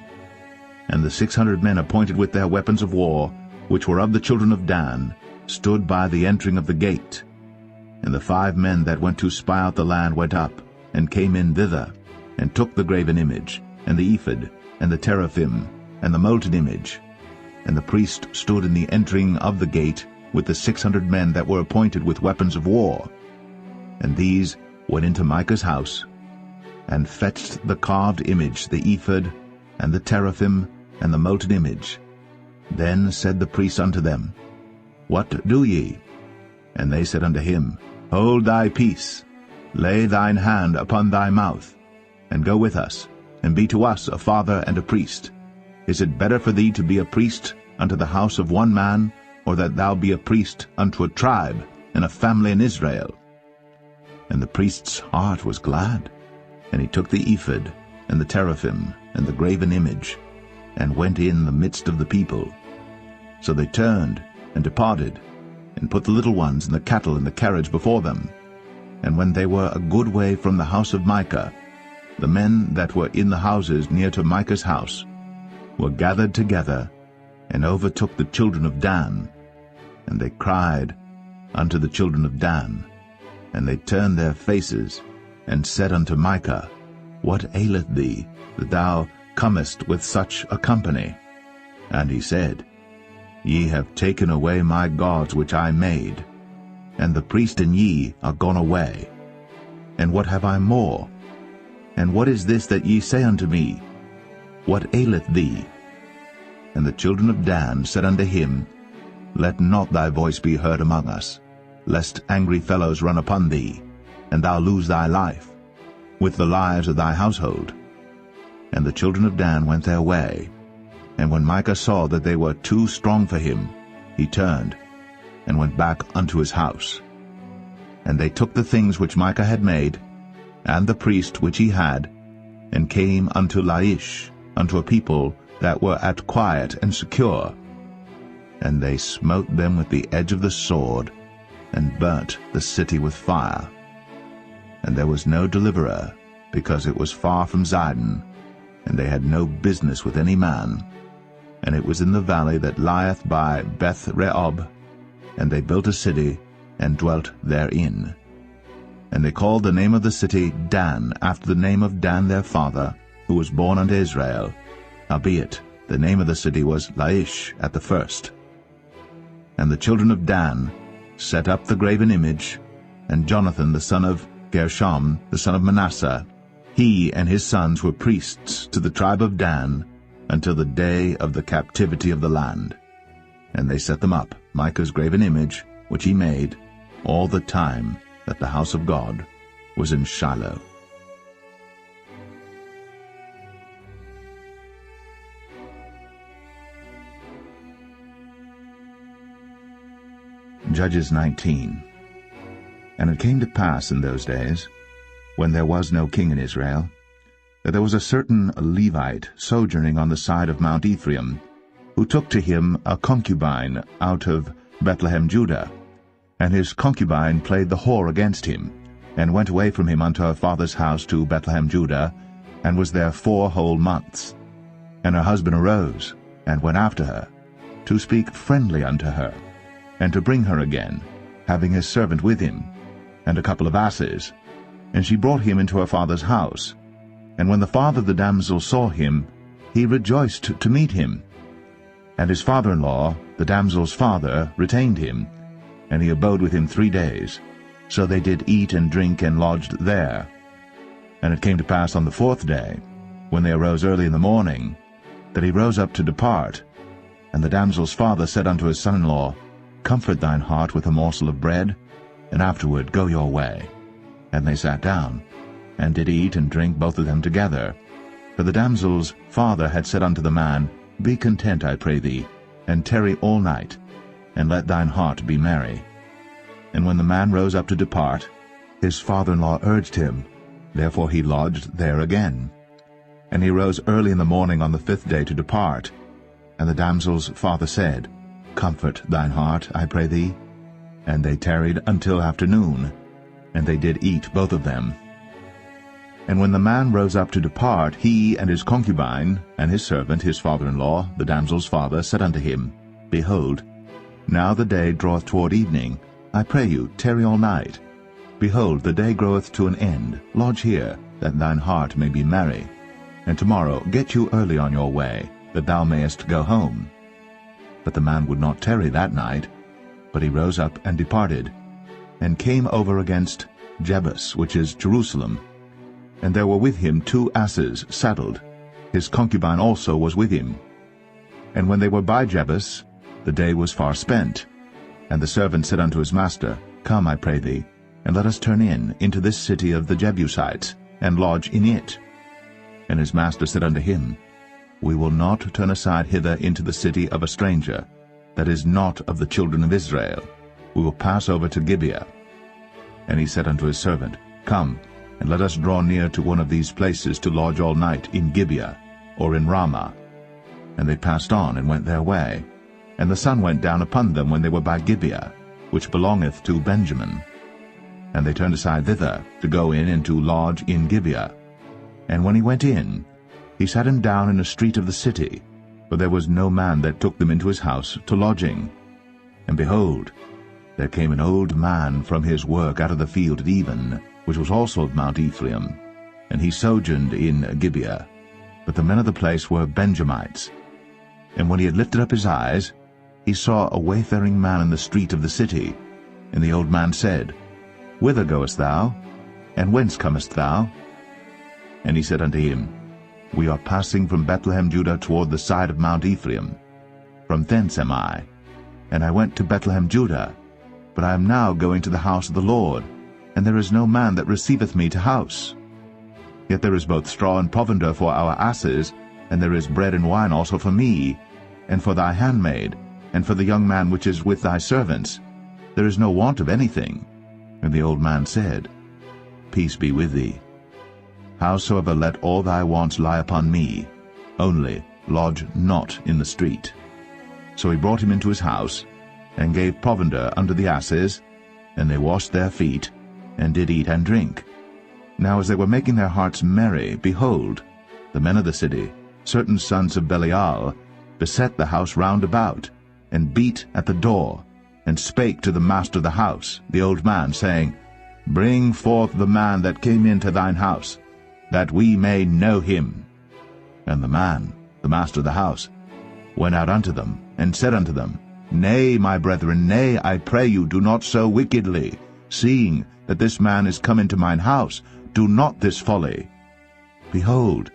S1: And the 600 men appointed with their weapons of war, which were of the children of Dan, stood by the entering of the gate. And the 5 men that went to spy out the land went up, and came in thither, and took the graven image, and the ephod, and the teraphim, and the molten image. And the priest stood in the entering of the gate with the 600 men that were appointed with weapons of war. And these went into Micah's house, and fetched the carved image, the ephod, and the teraphim, and the molten image. Then said the priest unto them, What do ye? And they said unto him, Hold thy peace, lay thine hand upon thy mouth, and go with us, and be to us a father and a priest. Is it better for thee to be a priest unto the house of one man, or that thou be a priest unto a tribe and a family in Israel? And the priest's heart was glad, and he took the ephod, and the teraphim, and the graven image, and went in the midst of the people. So they turned and departed, and put the little ones and the cattle in the carriage before them. And when they were a good way from the house of Micah, the men that were in the houses near to Micah's house were gathered together, and overtook the children of Dan. And they cried unto the children of Dan, and they turned their faces, and said unto Micah, What aileth thee, that thou comest with such a company? And he said, Ye have taken away my gods which I made, and the priest and ye are gone away. And what have I more? And what is this that ye say unto me? What aileth thee? And the children of Dan said unto him, Let not thy voice be heard among us, lest angry fellows run upon thee, and thou lose thy life, with the lives of thy household. And the children of Dan went their way. And when Micah saw that they were too strong for him, he turned, and went back unto his house. And they took the things which Micah had made, and the priest which he had, and came unto Laish, unto a people that were at quiet and secure. And they smote them with the edge of the sword, and burnt the city with fire. And there was no deliverer, because it was far from Zidon, and they had no business with any man. And it was in the valley that lieth by Beth-rehob, and they built a city, and dwelt therein. And they called the name of the city Dan, after the name of Dan their father, who was born unto Israel. Howbeit, the name of the city was Laish at the first. And the children of Dan set up the graven image, and Jonathan the son of Gershom, the son of Manasseh, he and his sons were priests to the tribe of Dan until the day of the captivity of the land. And they set them up, Micah's graven image, which he made, all the time that the house of God was in Shiloh. Judges 19. And it came to pass in those days, when there was no king in Israel, that there was a certain Levite sojourning on the side of Mount Ephraim, who took to him a concubine out of Bethlehem Judah. And his concubine played the whore against him, and went away from him unto her father's house to Bethlehem Judah, and was there 4 whole months. And her husband arose, and went after her, to speak friendly unto her, and to bring her again, having his servant with him, and a couple of asses. And she brought him into her father's house. And when the father of the damsel saw him, he rejoiced to meet him. And his father-in-law, the damsel's father, retained him, and he abode with him 3 days. So they did eat and drink and lodged there. And it came to pass on the 4th day, when they arose early in the morning, that he rose up to depart. And the damsel's father said unto his son-in-law, Comfort thine heart with a morsel of bread, and afterward go your way. And they sat down, and did eat and drink both of them together. For the damsel's father had said unto the man, Be content, I pray thee, and tarry all night, and let thine heart be merry. And when the man rose up to depart, his father-in-law urged him, therefore he lodged there again. And he rose early in the morning on the 5th day to depart. And the damsel's father said, Comfort thine heart, I pray thee. And they tarried until afternoon, and they did eat both of them. And when the man rose up to depart, he and his concubine, and his servant, his father-in-law, the damsel's father, said unto him, Behold, now the day draweth toward evening. I pray you, tarry all night. Behold, the day groweth to an end. Lodge here, that thine heart may be merry. And tomorrow get you early on your way, that thou mayest go home. But the man would not tarry that night, but he rose up and departed, and came over against Jebus, which is Jerusalem. And there were with him 2 asses saddled. His concubine also was with him. And when they were by Jebus, the day was far spent. And the servant said unto his master, Come, I pray thee, and let us turn into this city of the Jebusites, and lodge in it. And his master said unto him, We will not turn aside hither into the city of a stranger, that is not of the children of Israel. We will pass over to Gibeah. And he said unto his servant, Come, and let us draw near to one of these places to lodge all night in Gibeah, or in Ramah. And they passed on, and went their way. And the sun went down upon them when they were by Gibeah, which belongeth to Benjamin. And they turned aside thither, to go in and to lodge in Gibeah. And when he went in, he sat him down in a street of the city, for there was no man that took them into his house to lodging. And behold, there came an old man from his work out of the field at even, which was also of Mount Ephraim, and he sojourned in Gibeah. But the men of the place were Benjamites. And when he had lifted up his eyes, he saw a wayfaring man in the street of the city. And the old man said, Whither goest thou? And whence comest thou? And he said unto him, We are passing from Bethlehem Judah toward the side of Mount Ephraim. From thence am I. And I went to Bethlehem Judah, but I am now going to the house of the Lord, and there is no man that receiveth me to house. Yet there is both straw and provender for our asses, and there is bread and wine also for me, and for thy handmaid, and for the young man which is with thy servants. There is no want of anything. And the old man said, Peace be with thee. Howsoever let all thy wants lie upon me, only lodge not in the street. So he brought him into his house, and gave provender unto the asses, and they washed their feet, and did eat and drink. Now as they were making their hearts merry, behold, the men of the city, certain sons of Belial, beset the house round about, and beat at the door, and spake to the master of the house, the old man, saying, Bring forth the man that came into thine house, that we may know him. And the man, the master of the house, went out unto them, and said unto them, Nay, my brethren, nay, I pray you, do not so wickedly. Seeing that this man is come into mine house, do not this folly. Behold,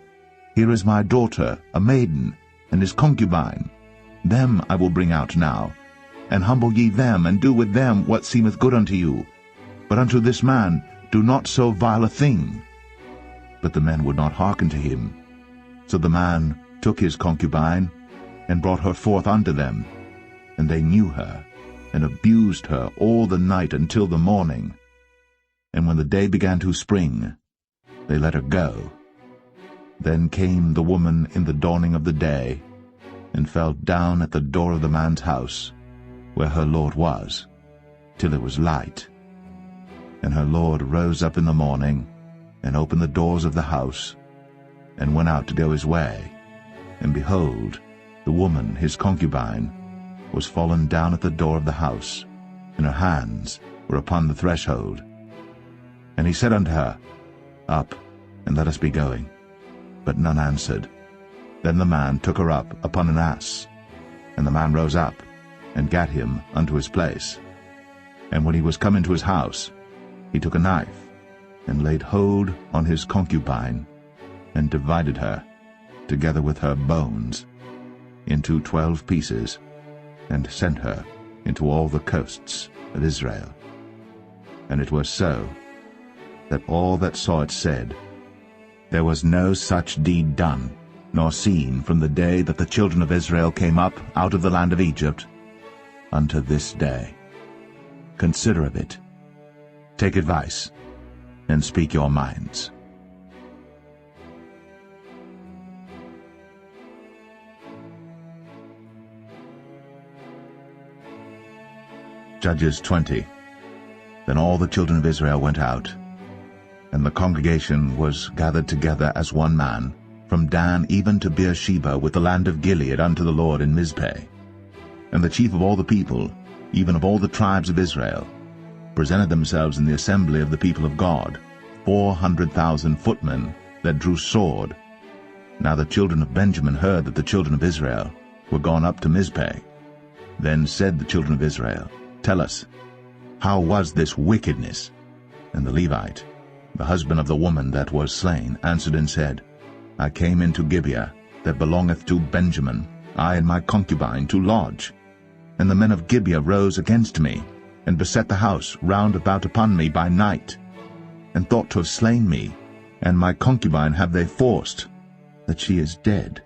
S1: here is my daughter, a maiden, and his concubine. Them I will bring out now, and humble ye them, and do with them what seemeth good unto you. But unto this man do not so vile a thing. But the men would not hearken to him. So the man took his concubine, and brought her forth unto them. And they knew her, and abused her all the night until the morning. And when the day began to spring, they let her go. Then came the woman in the dawning of the day, and fell down at the door of the man's house, where her lord was, till it was light. And her lord rose up in the morning, and opened the doors of the house, and went out to go his way. And behold, the woman, his concubine, was fallen down at the door of the house, and her hands were upon the threshold. And he said unto her, Up, and let us be going. But none answered. Then the man took her up upon an ass. And the man rose up, and gat him unto his place. And when he was come into his house, he took a knife, and laid hold on his concubine, and divided her, together with her bones, into 12 pieces, and sent her into all the coasts of Israel. And it was so, that all that saw it said, There was no such deed done, nor seen from the day that the children of Israel came up out of the land of Egypt, unto this day. Consider of it, take advice, and speak your minds. Judges 20. Then all the children of Israel went out, and the congregation was gathered together as one man, from Dan even to Beersheba with the land of Gilead unto the Lord in Mizpeh. And the chief of all the people, even of all the tribes of Israel, presented themselves in the assembly of the people of God, 400,000 footmen that drew sword. Now the children of Benjamin heard that the children of Israel were gone up to Mizpeh. Then said the children of Israel, Tell us, how was this wickedness? And the Levite, the husband of the woman that was slain, answered and said, I came into Gibeah, that belongeth to Benjamin, I and my concubine, to lodge. And the men of Gibeah rose against me, and beset the house round about upon me by night, and thought to have slain me, and my concubine have they forced, that she is dead.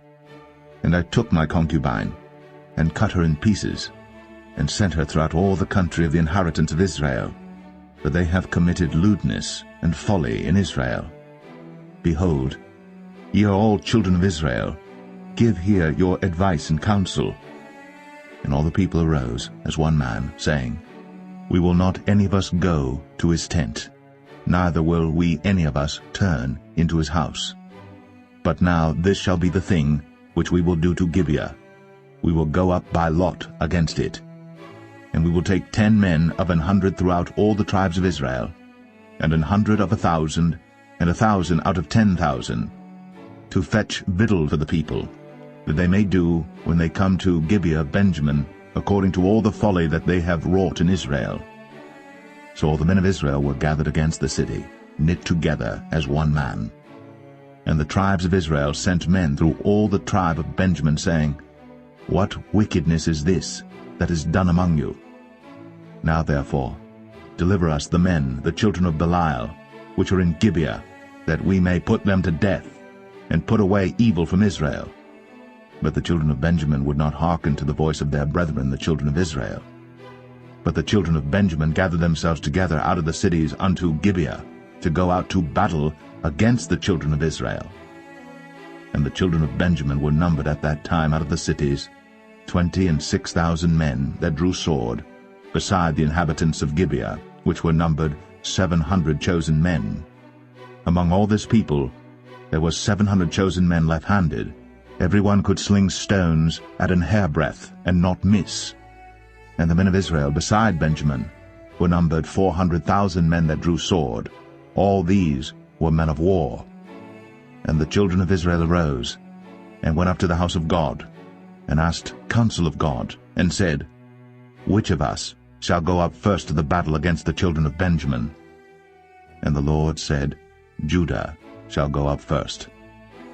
S1: And I took my concubine, and cut her in pieces, and sent her throughout all the country of the inheritance of Israel, for they have committed lewdness and folly in Israel. Behold, ye are all children of Israel, give here your advice and counsel. And all the people arose as one man, saying, We will not any of us go to his tent, neither will we any of us turn into his house. But now this shall be the thing which we will do to Gibeah. We will go up by lot against it. And we will take 10 men of 100 throughout all the tribes of Israel, and 100 of 1,000, and 1,000 out of 10,000, to fetch victual for the people, that they may do, when they come to Gibeah of Benjamin, according to all the folly that they have wrought in Israel. So all the men of Israel were gathered against the city, knit together as one man. And the tribes of Israel sent men through all the tribe of Benjamin, saying, What wickedness is this that is done among you? Now therefore deliver us the men, the children of Belial, which are in Gibeah, that we may put them to death, and put away evil from Israel. But the children of Benjamin would not hearken to the voice of their brethren, the children of Israel. But the children of Benjamin gathered themselves together out of the cities unto Gibeah, to go out to battle against the children of Israel. And the children of Benjamin were numbered at that time out of the cities 26,000 men that drew sword, beside the inhabitants of Gibeah, which were numbered 700 chosen men. Among all this people there was 700 chosen men left-handed. Every one could sling stones at an hairbreadth, and not miss. And the men of Israel beside Benjamin were numbered 400,000 men that drew sword. All these were men of war. And the children of Israel arose, and went up to the house of God, and asked counsel of God, and said, Which of us shall go up first to the battle against the children of Benjamin? And the Lord said, Judah shall go up first.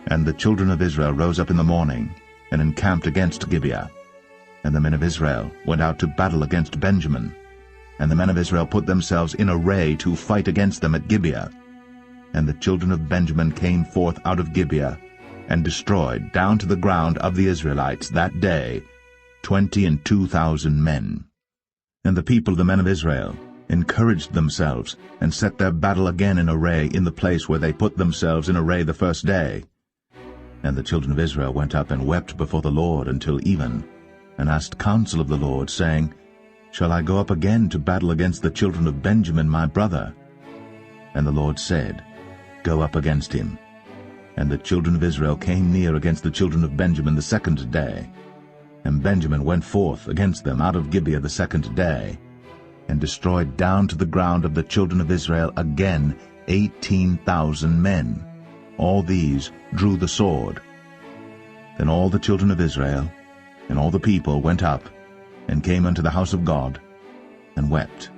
S1: And the children of Israel rose up in the morning, and encamped against Gibeah. And the men of Israel went out to battle against Benjamin. And the men of Israel put themselves in array to fight against them at Gibeah. And the children of Benjamin came forth out of Gibeah, and destroyed down to the ground of the Israelites that day 22,000 men. And the people, the men of Israel, encouraged themselves, and set their battle again in array in the place where they put themselves in array the first day. And the children of Israel went up and wept before the Lord until even, and asked counsel of the Lord, saying, Shall I go up again to battle against the children of Benjamin my brother? And the Lord said, Go up against him. And the children of Israel came near against the children of Benjamin the second day. And Benjamin went forth against them out of Gibeah the second day, and destroyed down to the ground of the children of Israel again 18,000 men. All these drew the sword. Then all the children of Israel and all the people went up, and came unto the house of God, and wept,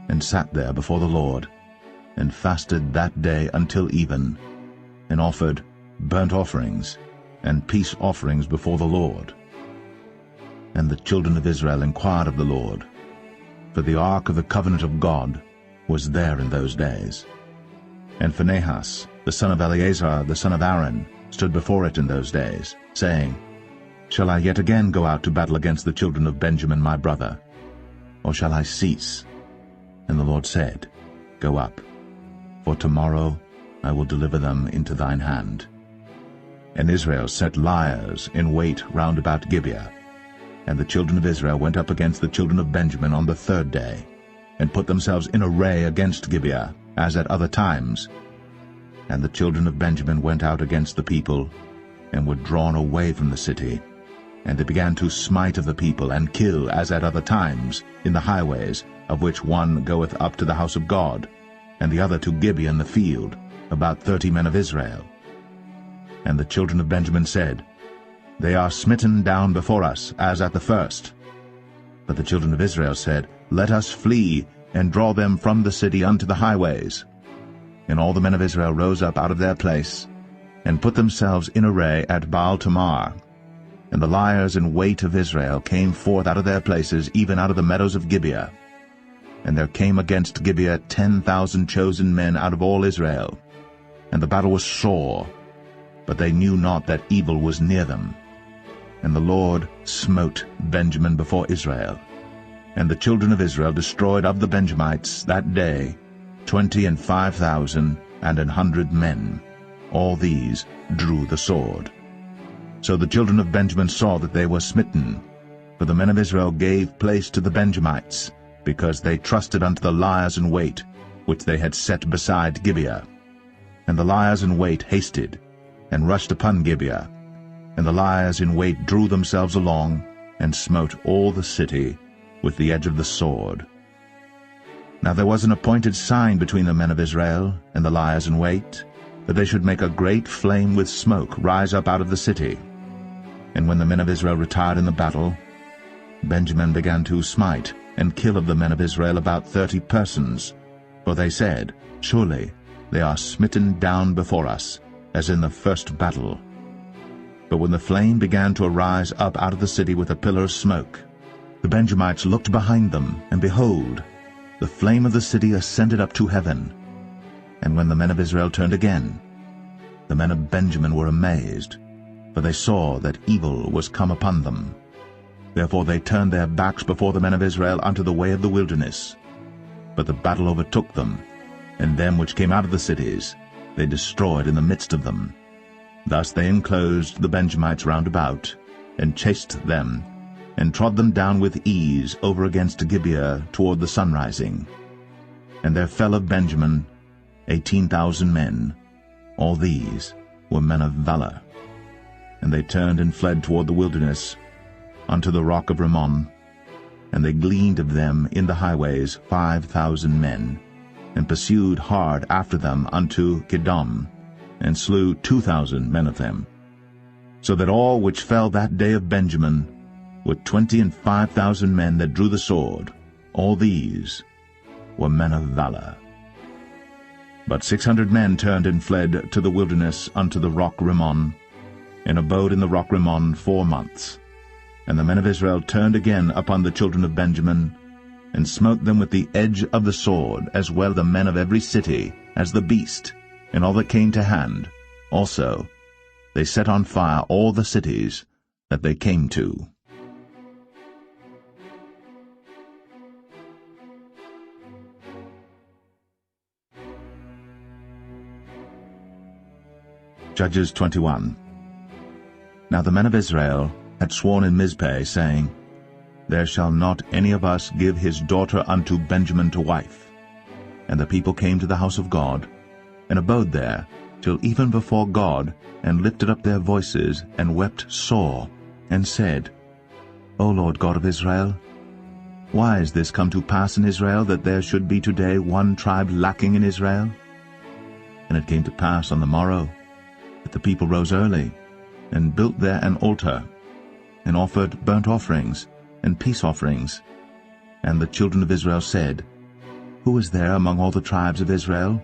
S1: and sat there before the Lord, and fasted that day until even, and offered burnt offerings and peace offerings before the Lord. And the children of Israel inquired of the Lord, for the ark of the covenant of God was there in those days. And Phinehas, the son of Eleazar, the son of Aaron, stood before it in those days, saying, Shall I yet again go out to battle against the children of Benjamin my brother? Or shall I cease? And the Lord said, Go up, for tomorrow I will deliver them into thine hand. And Israel set liers in wait round about Gibeah. And the children of Israel went up against the children of Benjamin on the third day, and put themselves in array against Gibeah, as at other times. And the children of Benjamin went out against the people, and were drawn away from the city. And they began to smite of the people, and kill, as at other times, in the highways, of which one goeth up to the house of God, and the other to Gibeah in the field, about 30 men of Israel. And the children of Benjamin said, They are smitten down before us, as at the first. But the children of Israel said, Let us flee, and draw them from the city unto the highways. And all the men of Israel rose up out of their place, and put themselves in array at Baal-Tamar. And the liers in wait of Israel came forth out of their places, even out of the meadows of Gibeah. And there came against Gibeah 10,000 chosen men out of all Israel. And the battle was sore, but they knew not that evil was near them. And the Lord smote Benjamin before Israel. And the children of Israel destroyed of the Benjamites that day 25,100 men. All these drew the sword. So the children of Benjamin saw that they were smitten, for the men of Israel gave place to the Benjamites, because they trusted unto the liers in wait, which they had set beside Gibeah. And the liers in wait hasted, and rushed upon Gibeah. And the liers in wait drew themselves along, and smote all the city with the edge of the sword. Now there was an appointed sign between the men of Israel and the liers in wait, that they should make a great flame with smoke rise up out of the city. And when the men of Israel retired in the battle, Benjamin began to smite and kill of the men of Israel about 30 persons. For they said, Surely they are smitten down before us, as in the first battle. But when the flame began to arise up out of the city with a pillar of smoke, the Benjamites looked behind them, and behold, the flame of the city ascended up to heaven. And when the men of Israel turned again, the men of Benjamin were amazed, for they saw that evil was come upon them. Therefore they turned their backs before the men of Israel unto the way of the wilderness. But the battle overtook them, and them which came out of the cities they destroyed in the midst of them. Thus they enclosed the Benjamites round about, and chased them, and trod them down with ease over against Gibeah toward the sunrising. And there fell of Benjamin 18,000 men. All these were men of valor. And they turned and fled toward the wilderness, unto the rock of Rimmon, And they gleaned of them in the highways 5,000 men, and pursued hard after them unto Kidom, and slew 2,000 men of them. So that all which fell that day of Benjamin were 25,000 men that drew the sword. All these were men of valor. But 600 men turned and fled to the wilderness unto the rock Rimmon, and abode in the rock Rimmon 4 months. And the men of Israel turned again upon the children of Benjamin, and smote them with the edge of the sword, as well the men of every city as the beast, and all that came to hand. Also they set on fire all the cities that they came to. Judges 21. Now the men of Israel had sworn in Mizpeh, saying, There shall not any of us give his daughter unto Benjamin to wife. And the people came to the house of God, and abode there till even before God, and lifted up their voices, and wept sore, and said, O Lord God of Israel, why is this come to pass in Israel, that there should be today one tribe lacking in Israel? And it came to pass on the morrow, that the people rose early, and built there an altar, and offered burnt offerings and peace offerings. And the children of Israel said, Who is there among all the tribes of Israel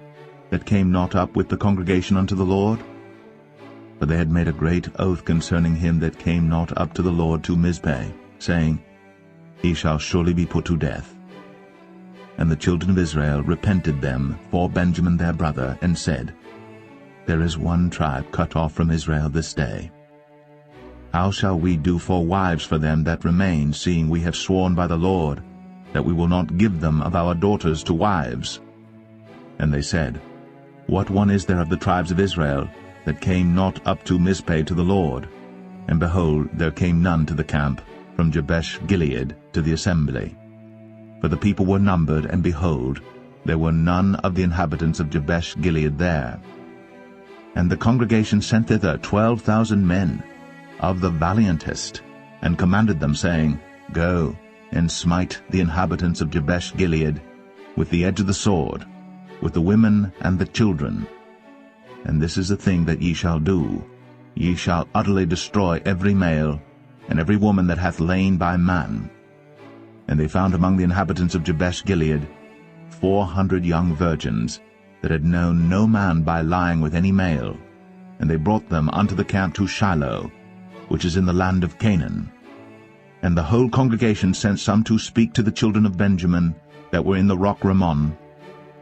S1: that came not up with the congregation unto the Lord? For they had made a great oath concerning him that came not up to the Lord to Mizpeh, saying, He shall surely be put to death. And the children of Israel repented them for Benjamin their brother, and said, There is one tribe cut off from Israel this day. How shall we do for wives for them that remain, seeing we have sworn by the Lord that we will not give them of our daughters to wives? And they said, What one is there of the tribes of Israel that came not up to Mizpeh to the Lord? And behold, there came none to the camp from Jabesh-Gilead to the assembly. For the people were numbered, and behold, there were none of the inhabitants of Jabesh-Gilead there. And the congregation sent thither 12,000 men, of the valiantest, and commanded them, saying, Go, and smite the inhabitants of Jabesh-Gilead with the edge of the sword, with the women and the children. And this is the thing that ye shall do. Ye shall utterly destroy every male, and every woman that hath lain by man. And they found among the inhabitants of Jabesh-Gilead 400 young virgins, that had known no man by lying with any male. And they brought them unto the camp to Shiloh, which is in the land of Canaan. And the whole congregation sent some to speak to the children of Benjamin that were in the rock Rimmon,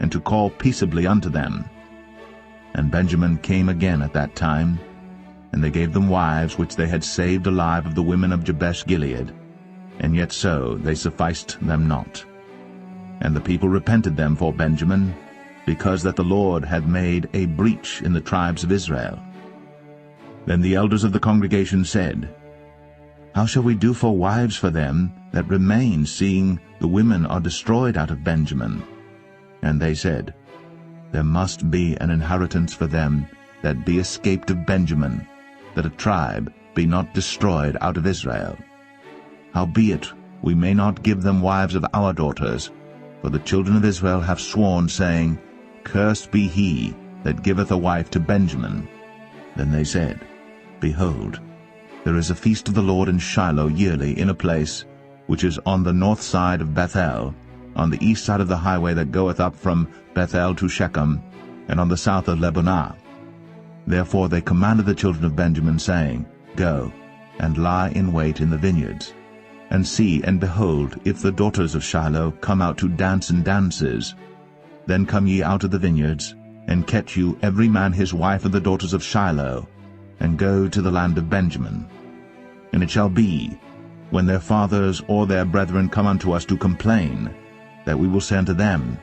S1: and to call peaceably unto them. And Benjamin came again at that time, and they gave them wives which they had saved alive of the women of Jabesh-Gilead, and yet so they sufficed them not. And the people repented them for Benjamin, because that the Lord had made a breach in the tribes of Israel. Then the elders of the congregation said, How shall we do for wives for them that remain, seeing the women are destroyed out of Benjamin? And they said, There must be an inheritance for them that be escaped of Benjamin, that a tribe be not destroyed out of Israel. Howbeit we may not give them wives of our daughters, for the children of Israel have sworn, saying, Cursed be he that giveth a wife to Benjamin. Then they said, Behold, there is a feast of the Lord in Shiloh yearly, in a place which is on the north side of Bethel, on the east side of the highway that goeth up from Bethel to Shechem, and on the south of Lebonah. Therefore they commanded the children of Benjamin, saying, Go, and lie in wait in the vineyards, and see, and behold, if the daughters of Shiloh come out to dance in dances, then come ye out of the vineyards, and catch you every man his wife of the daughters of Shiloh, and go to the land of Benjamin. And it shall be, when their fathers or their brethren come unto us to complain, that we will say unto them,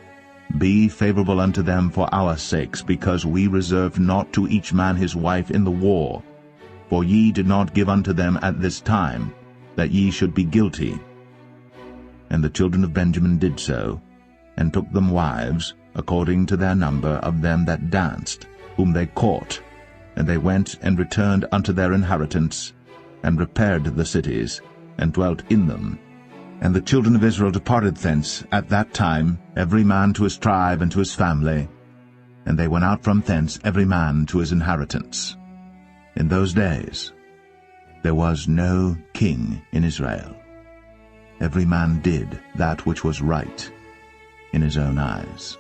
S1: Be favorable unto them for our sakes, because we reserved not to each man his wife in the war. For ye did not give unto them at this time, that ye should be guilty. And the children of Benjamin did so, and took them wives, according to their number of them that danced, whom they caught. And they went and returned unto their inheritance, and repaired the cities, and dwelt in them. And the children of Israel departed thence at that time, every man to his tribe and to his family, and they went out from thence every man to his inheritance. In those days there was no king in Israel. Every man did that which was right in his own eyes.